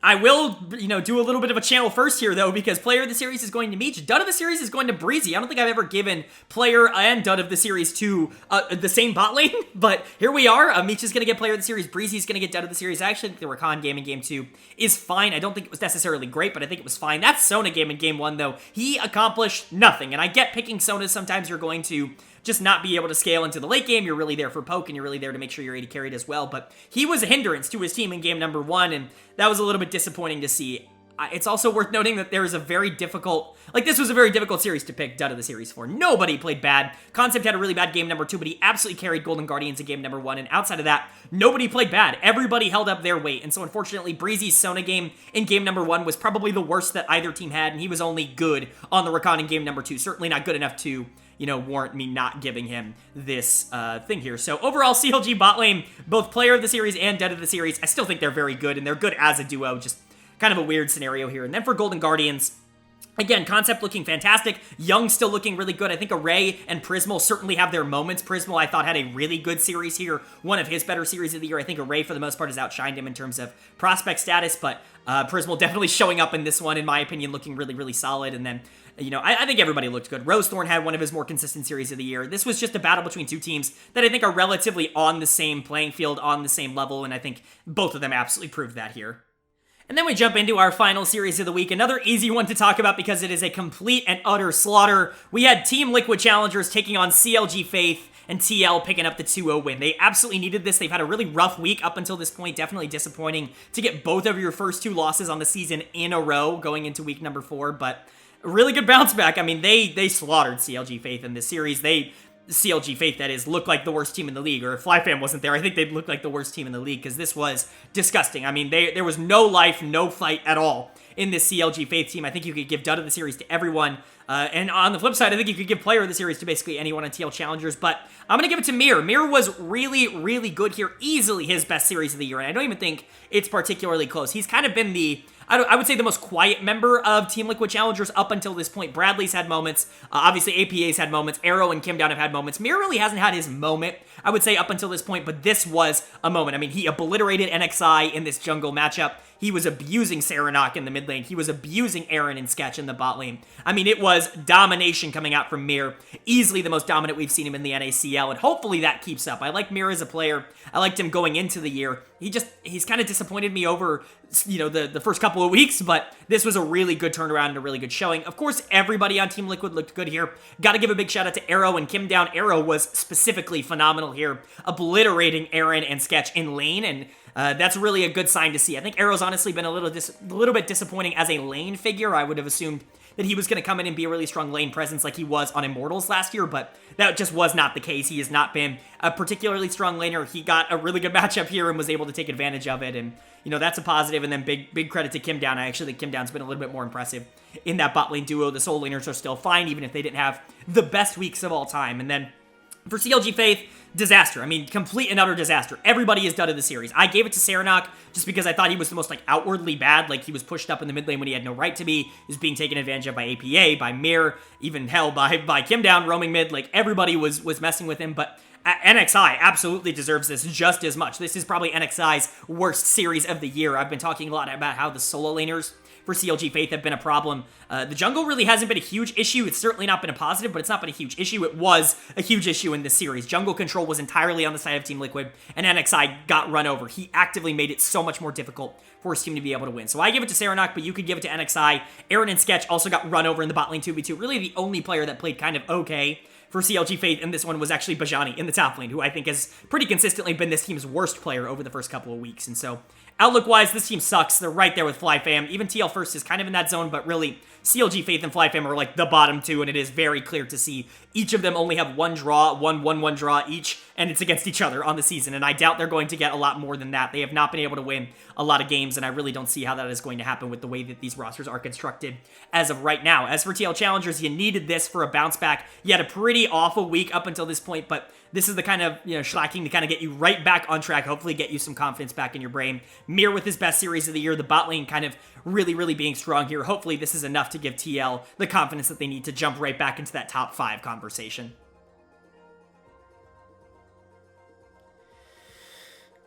Speaker 1: I will, do a little bit of a channel first here, though, because player of the series is going to Meech. Dud of the series is going to Breezy. I don't think I've ever given player and dud of the series to the same bot lane, but here we are. Meech is going to get player of the series. Breezy's going to get dud of the series. I actually think the Rakan game in game 2 is fine. I don't think it was necessarily great, but I think it was fine. That Sona game in game 1, though, he accomplished nothing, and I get picking Sona. Sometimes you're going to just not be able to scale into the late game. You're really there for poke, and you're really there to make sure you're AD carried as well. But he was a hindrance to his team in game number 1, and that was a little bit disappointing to see. It's also worth noting that there is a very difficult, this was a very difficult series to pick dud of the series for. Nobody played bad. Concept had a really bad game number 2, but he absolutely carried Golden Guardians in game number 1, and outside of that, nobody played bad. Everybody held up their weight, and so unfortunately, Breezy's Sona game in game number 1 was probably the worst that either team had, and he was only good on the Rakan in game number 2. Certainly not good enough to warrant me not giving him this thing here. So overall, CLG bot lane, both player of the series and dud of the series, I still think they're very good, and they're good as a duo, just kind of a weird scenario here. And then for Golden Guardians, again, Concept looking fantastic. Young still looking really good. I think Array and Prismal certainly have their moments. Prismal, I thought, had a really good series here. One of his better series of the year. I think Array, for the most part, has outshined him in terms of prospect status, but Prismal definitely showing up in this one, in my opinion, looking really, really solid. And then, I think everybody looked good. Rosethorn had one of his more consistent series of the year. This was just a battle between two teams that I think are relatively on the same playing field, on the same level, and I think both of them absolutely proved that here. And then we jump into our final series of the week, another easy one to talk about because it is a complete and utter slaughter. We had Team Liquid Challengers taking on CLG Faith, and TL picking up the 2-0 win. They absolutely needed this. They've had a really rough week up until this point. Definitely disappointing to get both of your first 2 losses on the season in a row going into week number 4, but a really good bounce back. I mean, they slaughtered CLG Faith in this series. CLG Faith, that is, looked like the worst team in the league, or if FlyFam wasn't there, I think they'd look like the worst team in the league, because this was disgusting. I mean, there was no life, no fight at all in this CLG Faith team. I think you could give dud of the series to everyone, and on the flip side, I think you could give player of the series to basically anyone on TL Challengers, but I'm going to give it to Mir. Mir was really, really good here, easily his best series of the year, and I don't even think it's particularly close. He's kind of been I would say the most quiet member of Team Liquid Challengers up until this point. Bradley's had moments. Obviously, APA's had moments. Arrow and Kim Down have had moments. Mir really hasn't had his moment, I would say, up until this point, but this was a moment. I mean, he obliterated NXI in this jungle matchup. He was abusing Saranok in the mid lane. He was abusing Aaron and Sketch in the bot lane. I mean, it was was domination coming out from Mir. Easily the most dominant we've seen him in the NACL, and hopefully that keeps up. I like Mir as a player. I liked him going into the year. He's kind of disappointed me over, the first couple of weeks, but this was a really good turnaround and a really good showing. Of course, everybody on Team Liquid looked good here. Got to give a big shout out to Arrow and Kim Down. Arrow was specifically phenomenal here, obliterating Aaron and Sketch in lane, and that's really a good sign to see. I think Arrow's honestly been a little bit disappointing as a lane figure. I would have assumed that he was going to come in and be a really strong lane presence like he was on Immortals last year, but that just was not the case. He has not been a particularly strong laner. He got a really good matchup here and was able to take advantage of it, and that's a positive. And then big credit to Kim Down. I actually think Kim Down's been a little bit more impressive in that bot lane duo. The soul laners are still fine, even if they didn't have the best weeks of all time. And then for CLG Faith, disaster. I mean, complete and utter disaster. Everybody is done in the series. I gave it to Serenok just because I thought he was the most, outwardly bad. He was pushed up in the mid lane when he had no right to be. He was being taken advantage of by APA, by Mir, even hell, by Kim Down roaming mid. Everybody was messing with him, but NXI absolutely deserves this just as much. This is probably NXI's worst series of the year. I've been talking a lot about how the solo laners for CLG Faith have been a problem. The jungle really hasn't been a huge issue. It's certainly not been a positive, but it's not been a huge issue. It was a huge issue in this series. Jungle control was entirely on the side of Team Liquid, and NXI got run over. He actively made it so much more difficult for his team to be able to win. So I give it to Serenok, but you could give it to NXI. Aaron and Sketch also got run over in the bot lane 2v2. Really the only player that played kind of okay for CLG Faith in this one was actually Bajani in the top lane, who I think has pretty consistently been this team's worst player over the first couple of weeks. And so outlook-wise, this team sucks. They're right there with FlyFam. Even TL First is kind of in that zone, but really, CLG Faith and FlyFam are the bottom two, and it is very clear to see each of them only have one draw, one draw each, and it's against each other on the season, and I doubt they're going to get a lot more than that. They have not been able to win a lot of games, and I really don't see how that is going to happen with the way that these rosters are constructed as of right now. As for TL Challengers, you needed this for a bounce back. You had a pretty awful week up until this point, but this is the kind of, shellacking to kind of get you right back on track, hopefully get you some confidence back in your brain. Mir with his best series of the year, the bot lane kind of really being strong here. Hopefully this is enough to give TL the confidence that they need to jump right back into that top 5 conversation.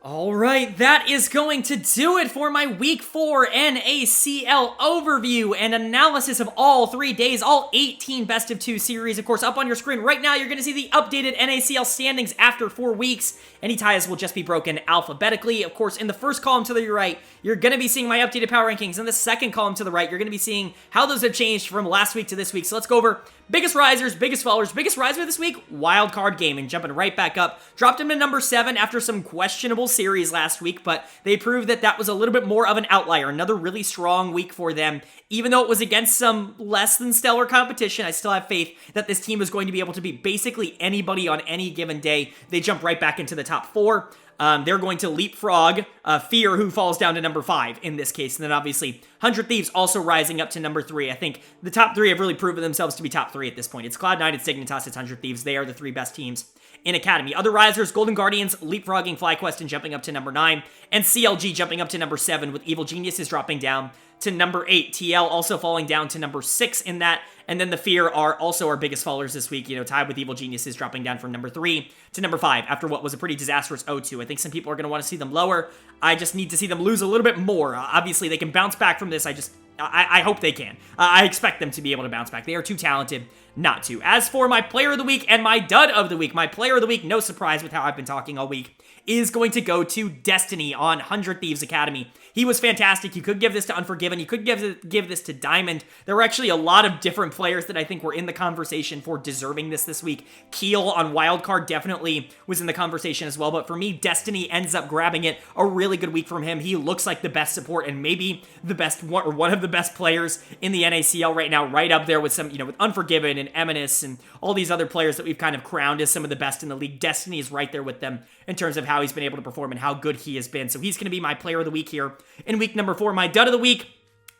Speaker 1: All right, that is going to do it for my Week 4 NACL overview and analysis of all 3 days, all 18 Best of 2 series. Of course, up on your screen right now, you're going to see the updated NACL standings after 4 weeks. Any ties will just be broken alphabetically. Of course, in the first column to the right, you're going to be seeing my updated power rankings. In the second column to the right, you're going to be seeing how those have changed from last week to this week. So let's go over biggest risers, biggest fallers. Biggest riser this week, Wildcard Gaming, jumping right back up. Dropped him to number 7 after some questionable series last week, but they proved that was a little bit more of an outlier. Another really strong week for them. Even though it was against some less than stellar competition, I still have faith that this team is going to be able to beat basically anybody on any given day. They jump right back into the top 4. They're going to leapfrog Fear, who falls down to number 5 in this case. And then obviously 100 Thieves also rising up to number 3. I think the top 3 have really proven themselves to be top 3 at this point. It's Cloud9, it's Dignitas, it's 100 Thieves. They are the 3 best teams in Academy. Other risers, Golden Guardians leapfrogging FlyQuest and jumping up to number 9. And CLG jumping up to number 7 with Evil Geniuses dropping down to number 8. TL also falling down to number 6 in that. And then the Fear are also our biggest fallers this week, tied with Evil Geniuses dropping down from number 3 to number 5 after what was a pretty disastrous 0-2. I think some people are going to want to see them lower. I just need to see them lose a little bit more. Obviously, they can bounce back from this. I hope they can. I expect them to be able to bounce back. They are too talented not to. As for my player of the week and my dud of the week, my player of the week, no surprise with how I've been talking all week, is going to go to Destiny on 100 Thieves Academy. He was fantastic. You could give this to Unforgiven. You could give this to Diamond. There were actually a lot of different players that I think were in the conversation for deserving this week. Keel on Wildcard definitely was in the conversation as well, but for me, Destiny ends up grabbing it. A really good week from him. He looks like the best support and maybe the best one, or one of the best players in the NACL right now, right up there with some, with Unforgiven and Eminus and all these other players that we've kind of crowned as some of the best in the league. Destiny is right there with them in terms of how he's been able to perform and how good he has been. So he's going to be my player of the week here in week number 4. My dud of the week,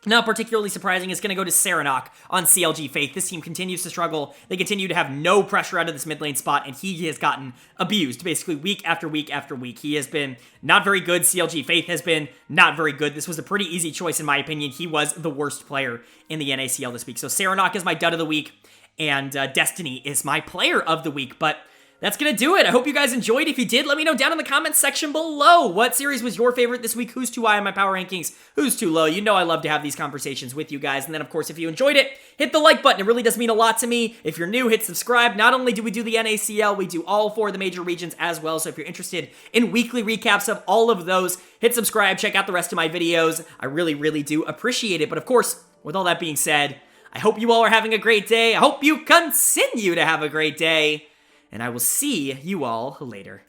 Speaker 1: not particularly surprising, is going to go to Serenok on CLG Faith. This team continues to struggle. They continue to have no pressure out of this mid lane spot, and he has gotten abused basically week after week after week. He has been not very good. CLG Faith has been not very good. This was a pretty easy choice in my opinion. He was the worst player in the NACL this week. So Serenok is my dud of the week, and Destiny is my player of the week. But that's gonna do it. I hope you guys enjoyed. If you did, let me know down in the comments section below. What series was your favorite this week? Who's too high on my power rankings? Who's too low? You know I love to have these conversations with you guys. And then, of course, if you enjoyed it, hit the like button. It really does mean a lot to me. If you're new, hit subscribe. Not only do we do the NACL, we do all 4 of the major regions as well. So if you're interested in weekly recaps of all of those, hit subscribe. Check out the rest of my videos. I really, really do appreciate it. But of course, with all that being said, I hope you all are having a great day. I hope you continue to have a great day. And I will see you all later.